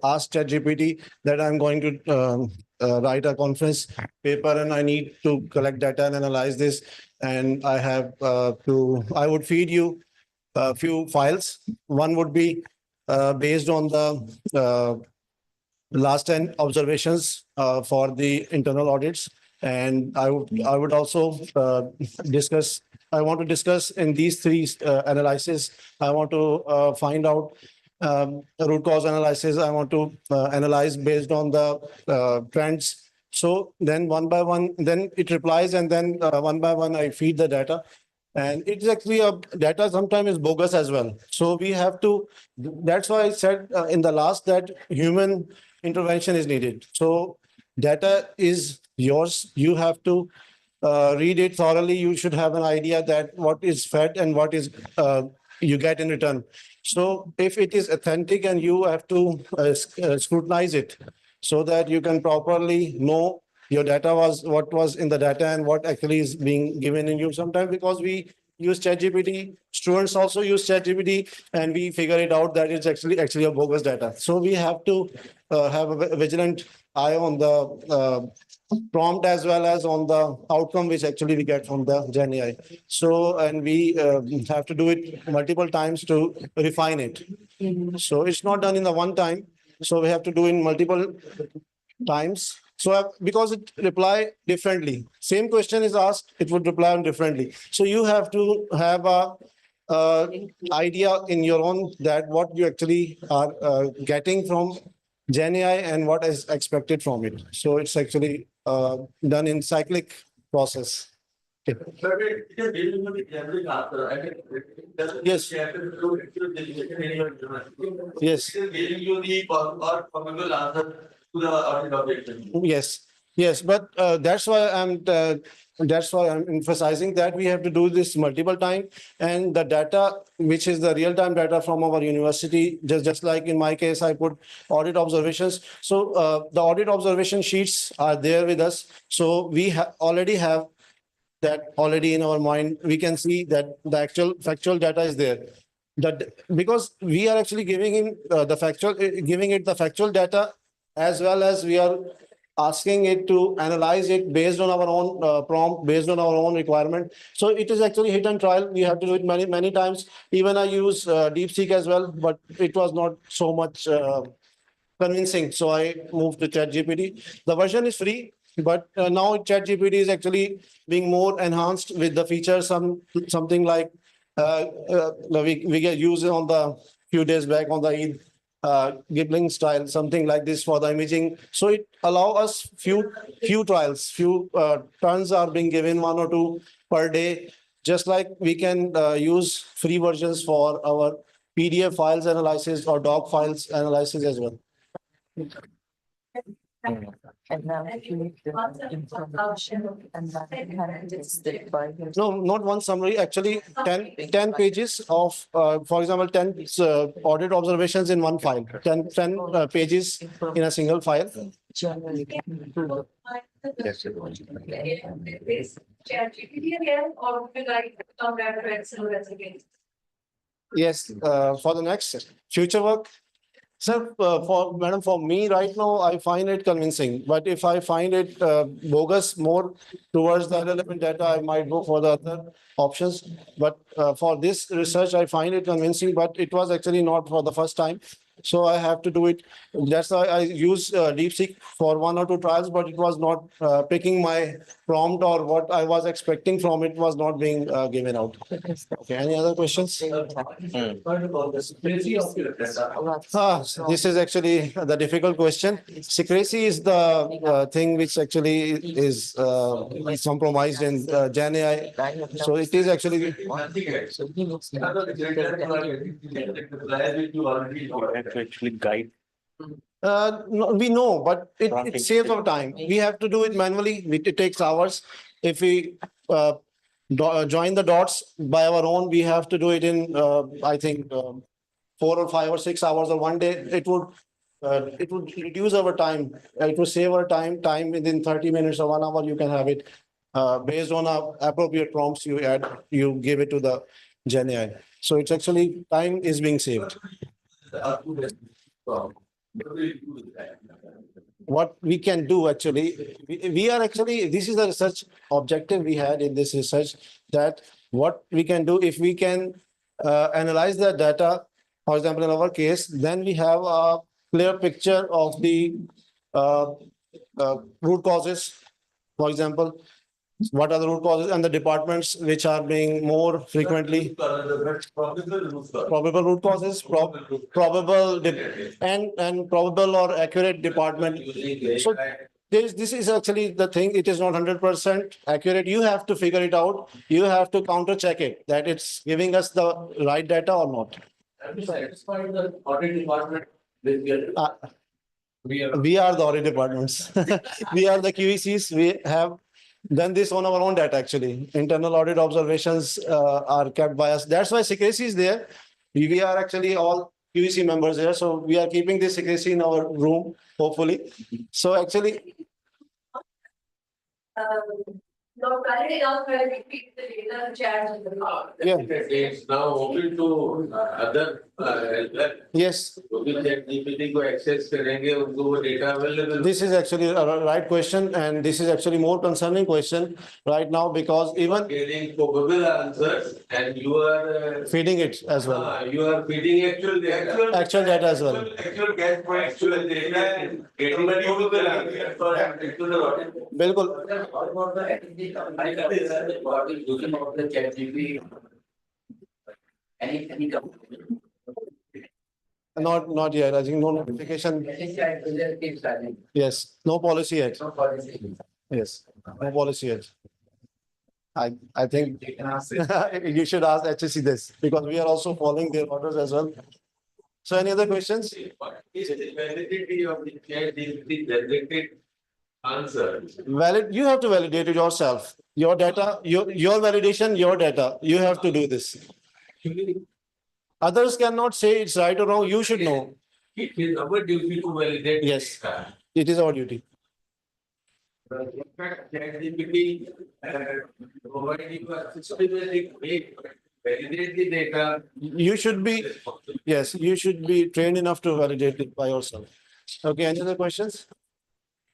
asked ChatGPT that I'm going to write a conference paper and I need to collect data and analyze this. And I have I would feed you a few files. One would be based on the last 10 observations for the internal audits. And I would also discuss, I want to discuss in these 3 analysis, I want to find out root cause analysis. I want to analyze based on the trends. So then one by one, then it replies, and then one by one, I feed the data. And it's actually data sometimes is bogus as well. So we have to, that's why I said in the last that human intervention is needed. So data is yours. You have to read it thoroughly. You should have an idea that what is fed and what is you get in return. So if it is authentic, and you have to scrutinize it so that you can properly know your data was what was in the data and what actually is being given in you. Sometimes because we use ChatGPT, students also use ChatGPT, and we figure it out that it's actually a bogus data. So we have to have a vigilant eye on the prompt as well as on the outcome which actually we get from the Gen AI. So, and we have to do it multiple times to refine it. So it's not done in the one time. So we have to do in multiple times. So because it reply differently, same question is asked, it would reply differently. So you have to have a idea in your own that what you actually are getting from Gen AI and what is expected from it. So it's actually done in cyclic process. But it is dealing with the generic answer. I mean, it doesn't Yes. have to do actual delineation in your university. Yes. It is giving you the probable answer to the audit objection. Yes, yes, but that's why I'm emphasizing that we have to do this multiple time, and the data, which is the real-time data from our university, just like in my case, I put audit observations. So the audit observation sheets are there with us. So we already have that already in our mind. We can see that the actual factual data is there. That because we are actually giving him giving it the factual data, as well as we are asking it to analyze it based on our own prompt, based on our own requirement. So it is actually hit and trial. We have to do it many times. Even I use DeepSeek as well, but it was not so much convincing. So I moved to ChatGPT. The version is free, but now ChatGPT is actually being more enhanced with the features. Something like we get used on the few days back on the Eid Gibling style, something like this for the imaging. So it allow us few trials, few turns are being given, 1 or 2 per day. Just like we can use free versions for our PDF files analysis or doc files analysis as well. And now if you need the information and then listed by his. No, not one summary, actually 10 pages of, for example, 10 audit observations in one file, 10 pages in a single file. Generally. Yes. ChatGPT again, or would you like to come back to Excel again? Yes, for the next future work. Sir, for me right now, I find it convincing. But if I find it bogus more towards the relevant data, I might go for the other options. But for this research, I find it convincing, but it was actually not for the first time. So I have to do it. That's why I use DeepSeek for 1 or 2 trials, but it was not picking my prompt, or what I was expecting from it was not being given out. Okay, any other questions? This is actually the difficult question. Secrecy is the thing which actually is compromised in Gen AI. So it is actually. So he looks To actually guide. No, we know, but it saves our time. We have to do it manually. It takes hours. If we join the dots by our own, we have to do it in, I think, 4 or 5 or 6 hours or one day. It would reduce our time. It would save our time within 30 minutes or 1 hour. You can have it based on appropriate prompts you give it to the Gen AI. So it's actually time is being saved. What we can do actually, we are actually, this is the research objective we had in this research, that what we can do if we can analyze the data, for example, in our case, then we have a clear picture of the root causes. For example, what are the root causes and the departments which are being more frequently probable root causes, probable and probable or accurate department. So this is actually the thing. It is not 100% accurate. You have to figure it out. You have to counter check it that it's giving us the right data or not. Satisfied the audit department. We are the audit departments. We are the QECs. We have done this on our own data, actually. Internal audit observations are kept by us. That's why secrecy is there. We are actually all QEC members here. So we are keeping this secrecy in our room, hopefully. So actually. No, currently now we keep the data chat. Yeah. It's now open to other. Yes. GPT को access करेंगे उनको वो data available. This is actually a right question, and this is actually more concerning question right now, because even Getting probable answers and you are feeding it as well. you are feeding actual data. Actual data as well. Actual get for actual data and getting probable answer for actual audit. Bilkul. What is using of the ChatGPT? Any Not yet. I think no notification. Yes, no policy yet. Yes, no policy yet. I think you should ask HSC this because we are also following their orders as well. So any other questions? What is the validity of the generated answer? You have to validate it yourself. Your data, your validation, your data. You have to do this. Others cannot say it's right or wrong. You should know. It is our duty to validate. Yes, it is our duty. In fact, ChatGPT provide you a systematic way to validate the data. You should be, yes, you should be trained enough to validate it by yourself. Okay, any other questions?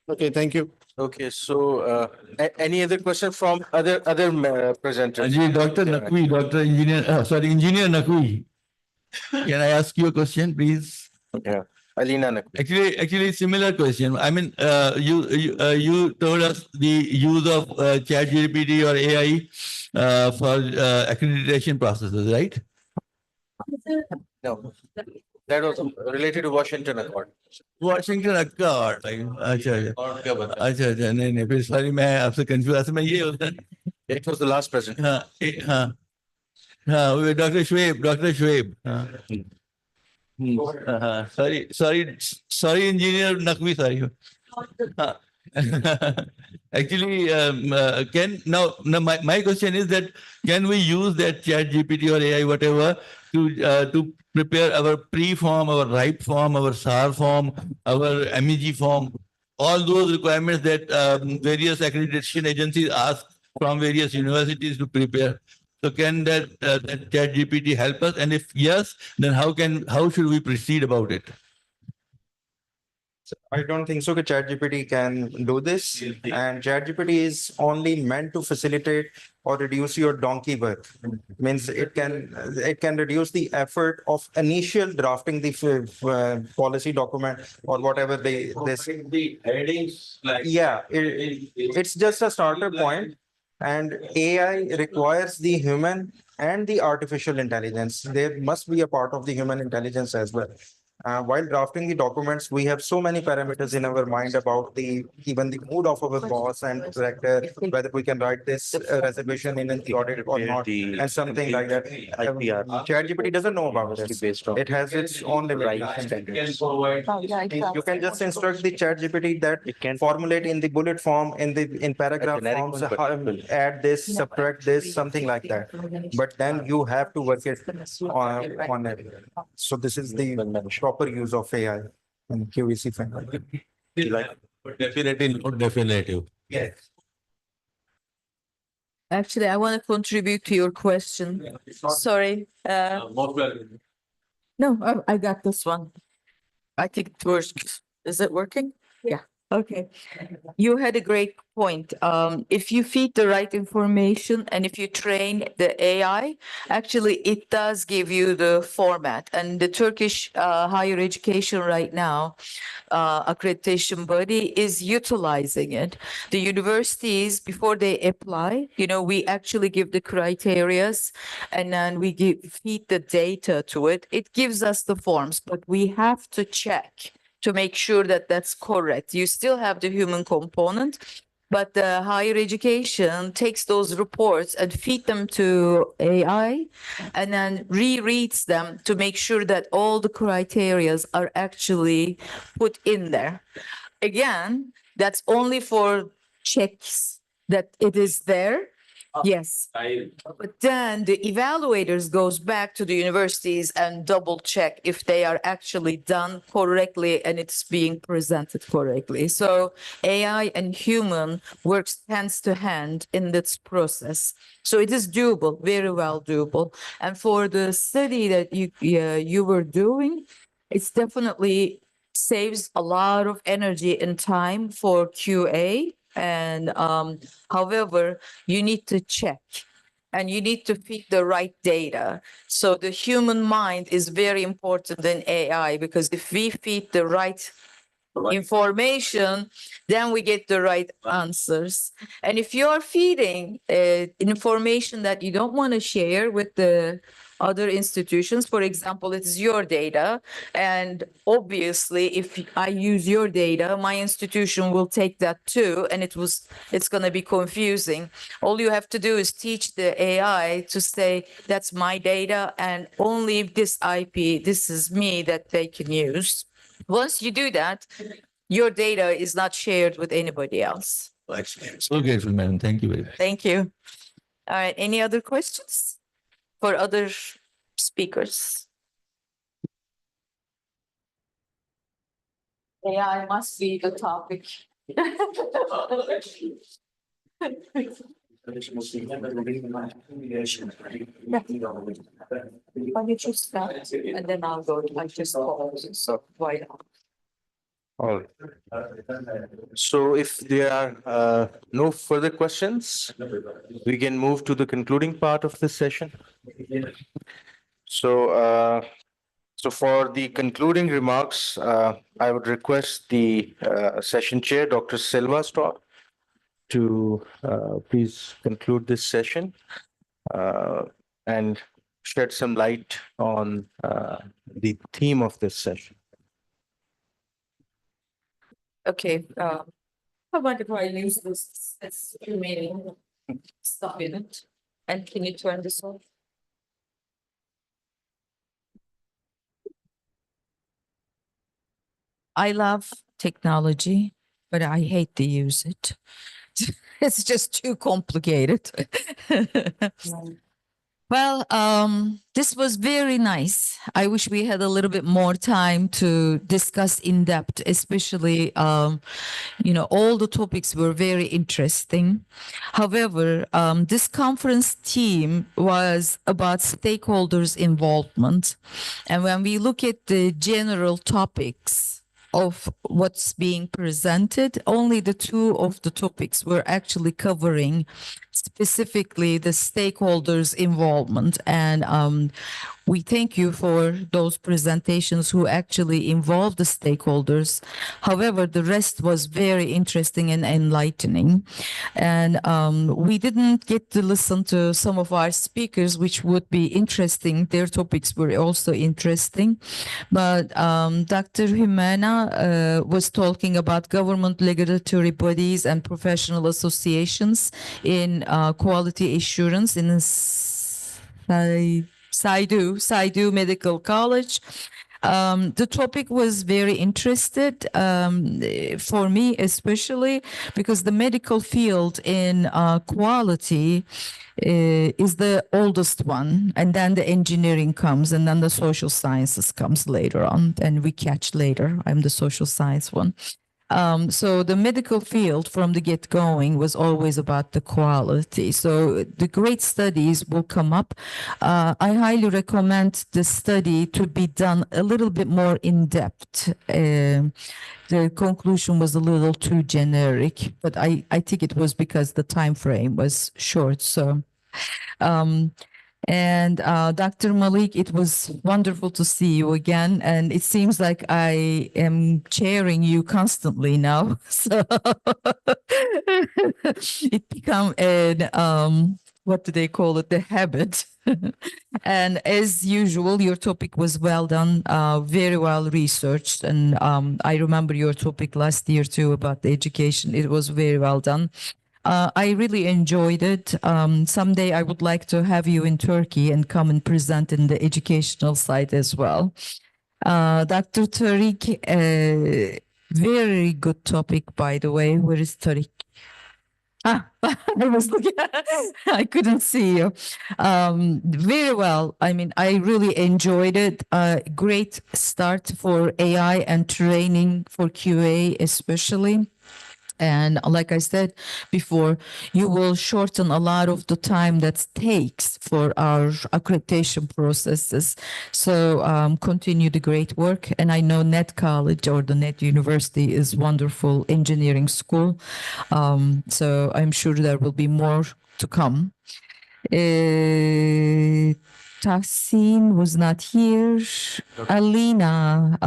Okay, thank you. Okay, so any other question from other presenters? Dr. Naqvi, Dr. Engineer, sorry, Engineer Naqvi. Can I ask you a question, please? Yeah, Alina Naqvi. Actually, similar question. I mean, you told us the use of ChatGPT or AI for accreditation processes, right? No, that was related to Washington Accord. Washington Accord. अच्छा अच्छा नहीं नहीं फिर sorry मैं आपसे confuse मैं ये होता It was the last president. हाँ हाँ doctor Shoaib sorry engineer Naqvi sorry actually my question is that can we use that ChatGPT or AI whatever to prepare our pre-form, our ripe form, our SAR form, our MEG form, all those requirements that various accreditation agencies ask from various universities to prepare. So can that ChatGPT help us? And if yes, then how should we proceed about it? I don't think so that ChatGPT can do this, and ChatGPT is only meant to facilitate or reduce your donkey work. Means it can reduce the effort of initial drafting the policy document or whatever the headings. It's just a starter point, and AI requires the human and the artificial intelligence. There must be a part of the human intelligence as well. While drafting the documents, we have so many parameters in our mind about even the mood of our boss and director, whether we can write this reservation in the audit or not, and something like that. ChatGPT doesn't know about this. It has its own limitations. You can just instruct the ChatGPT that it can formulate in the bullet form, in paragraph forms, add this, subtract this, something like that. But then you have to work it on it. So this is the proper use of AI in QVC framework. Definitely not definitive. Yes. Actually, I want to contribute to your question. Sorry. No, I got this one. I think it works. Is it working? Yeah. Okay. You had a great point. If you feed the right information and if you train the AI, actually it does give you the format. And the Turkish higher education right now, accreditation body is utilizing it. The universities, before they apply, we actually give the criterias and then we feed the data to it. It gives us the forms, but we have to check to make sure that that's correct. You still have the human component, but the higher education takes those reports and feed them to AI and then rereads them to make sure that all the criterias are actually put in there. Again, that's only for checks that it is there. Yes. But then the evaluators goes back to the universities and double check if they are actually done correctly and it's being presented correctly. So AI and human works hands to hand in this process. So it is doable, very well doable. And for the study that you were doing, it's definitely saves a lot of energy and time for QA. And however, you need to check and you need to feed the right data. So the human mind is very important in AI because if we feed the right information, then we get the right answers. And if you're feeding information that you don't want to share with the other institutions. For example, it is your data. And obviously, if I use your data, my institution will take that too. And it's going to be confusing. All you have to do is teach the AI to say, that's my data and only this IP, this is me that they can use. Once you do that, your data is not shared with anybody else. So grateful, madam. Thank you very much. Thank you. All right. Any other questions for other speakers? AI must be the topic. Why don't you start and then I'll go. I just called, so why not? All right. So if there are no further questions, we can move to the concluding part of this session. So for the concluding remarks, I would request the session chair, Dr. Silva Straw, to please conclude this session and shed some light on the theme of this session. Okay, how about if I use this as remaining stuff in it? And can you turn this off? I love technology, but I hate to use it. It's just too complicated. Well, this was very nice. I wish we had a little bit more time to discuss in depth, especially, all the topics were very interesting. However, this conference theme was about stakeholders' involvement. And when we look at the general topics of what's being presented, only the two of the topics were actually covering specifically the stakeholders' involvement. And we thank you for those presentations who actually involved the stakeholders. However, the rest was very interesting and enlightening. And we didn't get to listen to some of our speakers, which would be interesting. Their topics were also interesting. But Dr. Jimena was talking about government regulatory bodies and professional associations in quality assurance in Saidu Medical College. The topic was very interested for me, especially because the medical field in quality is the oldest one, and then the engineering comes, and then the social sciences comes later on, and we catch later. I'm the social science one. So the medical field from the get-going was always about the quality. So the great studies will come up. I highly recommend the study to be done a little bit more in depth. The conclusion was a little too generic, but I think it was because the time frame was short. So and Dr. Malik, it was wonderful to see you again. And it seems like I am chairing you constantly now. So it become an, what do they call it? The habit. And as usual, your topic was well done, very well researched. And I remember your topic last year too about the education. It was very well done. I really enjoyed it. Someday I would like to have you in Turkey and come and present in the educational side as well. Dr. Tariq, very good topic, by the way. Where is Tariq? I was looking, I couldn't see you. Very well. I mean, I really enjoyed it. Great start for AI and training for QA, especially. And like I said before, you will shorten a lot of the time that takes for our accreditation processes. So continue the great work. And I know Net College or the Net University is wonderful engineering school. So I'm sure there will be more to come. Tahsin was not here. Alina,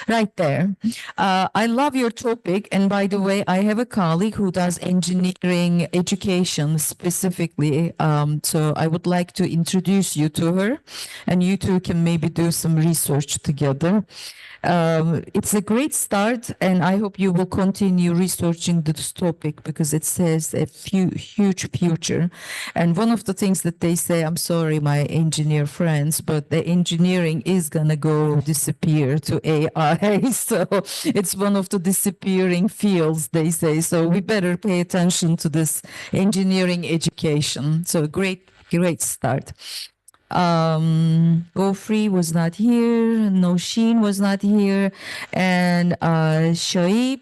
right there. I love your topic. And by the way, I have a colleague who does engineering education specifically. So I would like to introduce you to her, and you two can maybe do some research together. It's a great start, and I hope you will continue researching this topic because it says a huge future. And one of the things that they say, I'm sorry, my engineer friends, but the engineering is gonna go disappear to AI. So it's one of the disappearing fields, they say. So we better pay attention to this engineering education. So great start. Gofri was not here, Noshin was not here, and Shaib,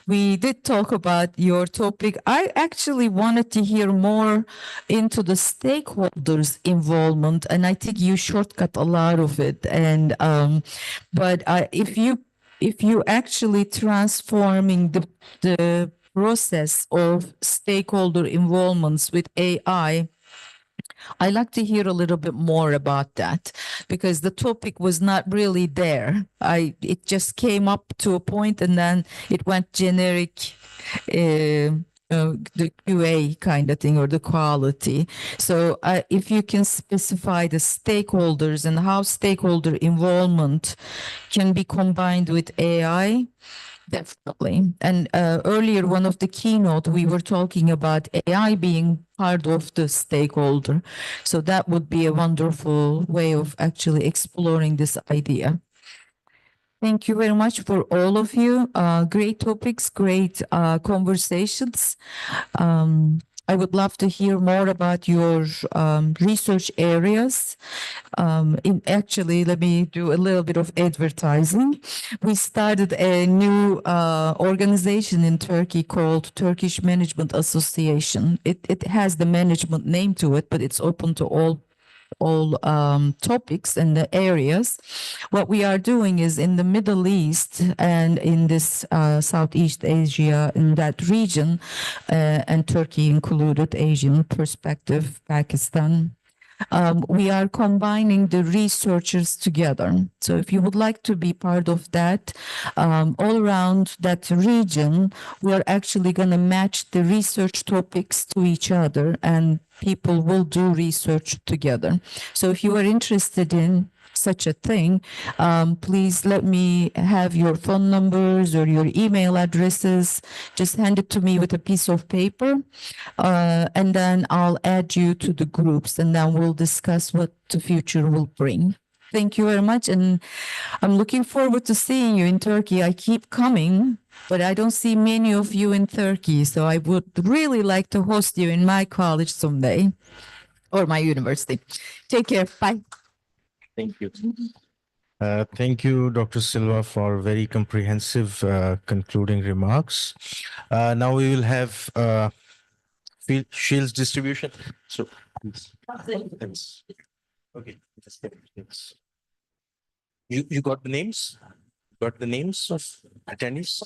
we did talk about your topic. I actually wanted to hear more into the stakeholders' involvement, and I think you shortcut a lot of it. And but if you actually transforming the process of stakeholder involvements with AI, I'd like to hear a little bit more about that because the topic was not really there. It just came up to a point and then it went generic, the QA kind of thing or the quality. So if you can specify the stakeholders and how stakeholder involvement can be combined with AI, definitely. And earlier, one of the keynote, we were talking about AI being part of the stakeholder. So that would be a wonderful way of actually exploring this idea. Thank you very much for all of you. Great topics, great conversations. I would love to hear more about your research areas. Actually, let me do a little bit of advertising. We started a new organization in Turkey called Turkish Management Association. It has the management name to it, but it's open to all topics and the areas. What we are doing is in the Middle East and in this Southeast Asia, in that region, and Turkey included, Asian perspective, Pakistan, we are combining the researchers together. So if you would like to be part of that, all around that region, we are actually going to match the research topics to each other and people will do research together. So if you are interested in such a thing, please let me have your phone numbers or your email addresses. Just hand it to me with a piece of paper, and then I'll add you to the groups, and then we'll discuss what the future will bring. Thank you very much, and I'm looking forward to seeing you in Turkey. I keep coming, but I don't see many of you in Turkey, so I would really like to host you in my college someday, or my university. Take care. Bye. Thank you. Thank you, Dr. Silva, for very comprehensive concluding remarks. Now we will have Shields distribution. So, thanks. Okay. Thanks. You got the names? Got the names of attendees?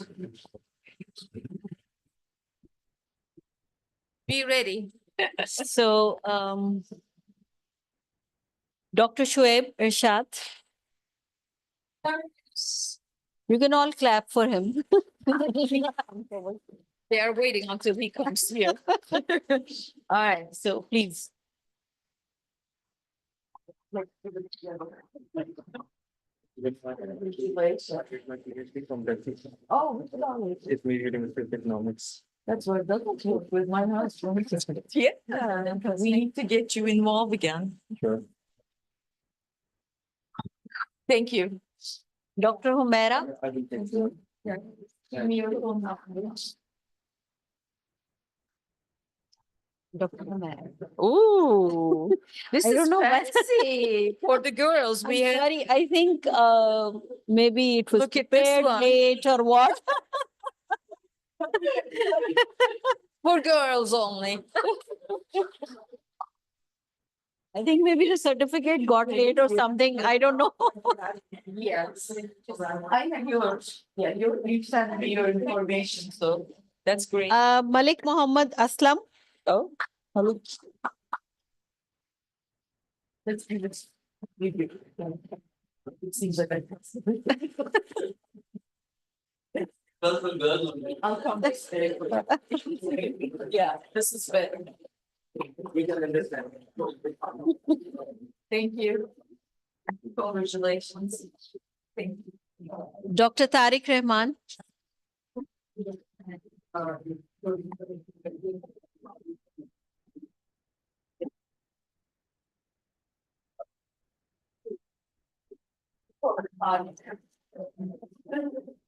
Be ready. So, Dr. Shoaib Irshad. You can all clap for him. They are waiting until he comes here. All right, so please. Oh, It's mediating with economics. that's what doesn't work with my husband. Yeah, we need to get you involved again. Sure. Thank you. Dr. Humaira. Dr. Humaira. Ooh, This I is don't know. fancy for the girls. I'm We have sorry, I think maybe it was Look at this prepared one. late or what? for girls only. I think maybe the certificate got late or something. I don't know. Yes. I have yours. Yeah, you sent me your information, so that's great. Malik Muhammad Aslam. Oh, hello. Let's do this. It seems like I. Girls. I'll come this way. Yeah, this is better. We can understand. Thank you. Congratulations. Thank you. Dr. Tariq Rahman.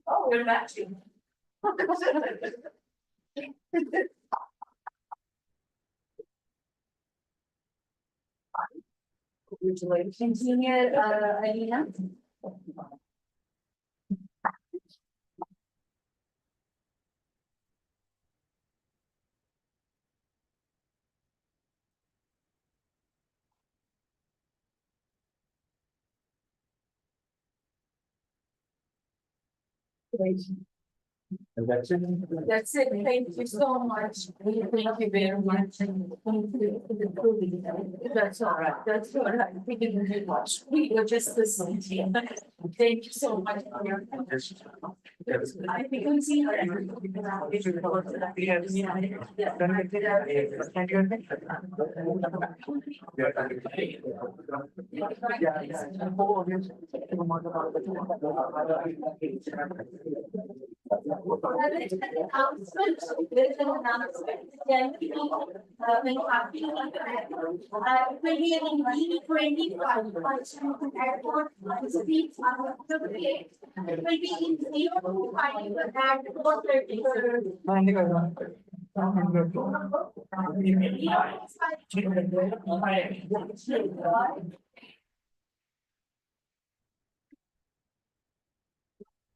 Oh, we're matching. Congratulations. Engineer Alina. And that's it. That's it. Thank you so much. Thank you very much. And thank you for the proving. That's all right. That's all right. We didn't do much. We were just listening to you. Thank you so much for your. I think we see her.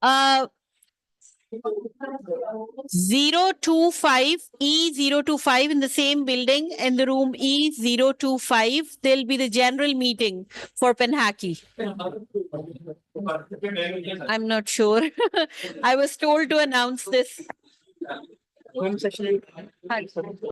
Uh, 025 E025 in the same building in the room E025. There'll be the general meeting for PNHACI. I'm not sure. I was told to announce this.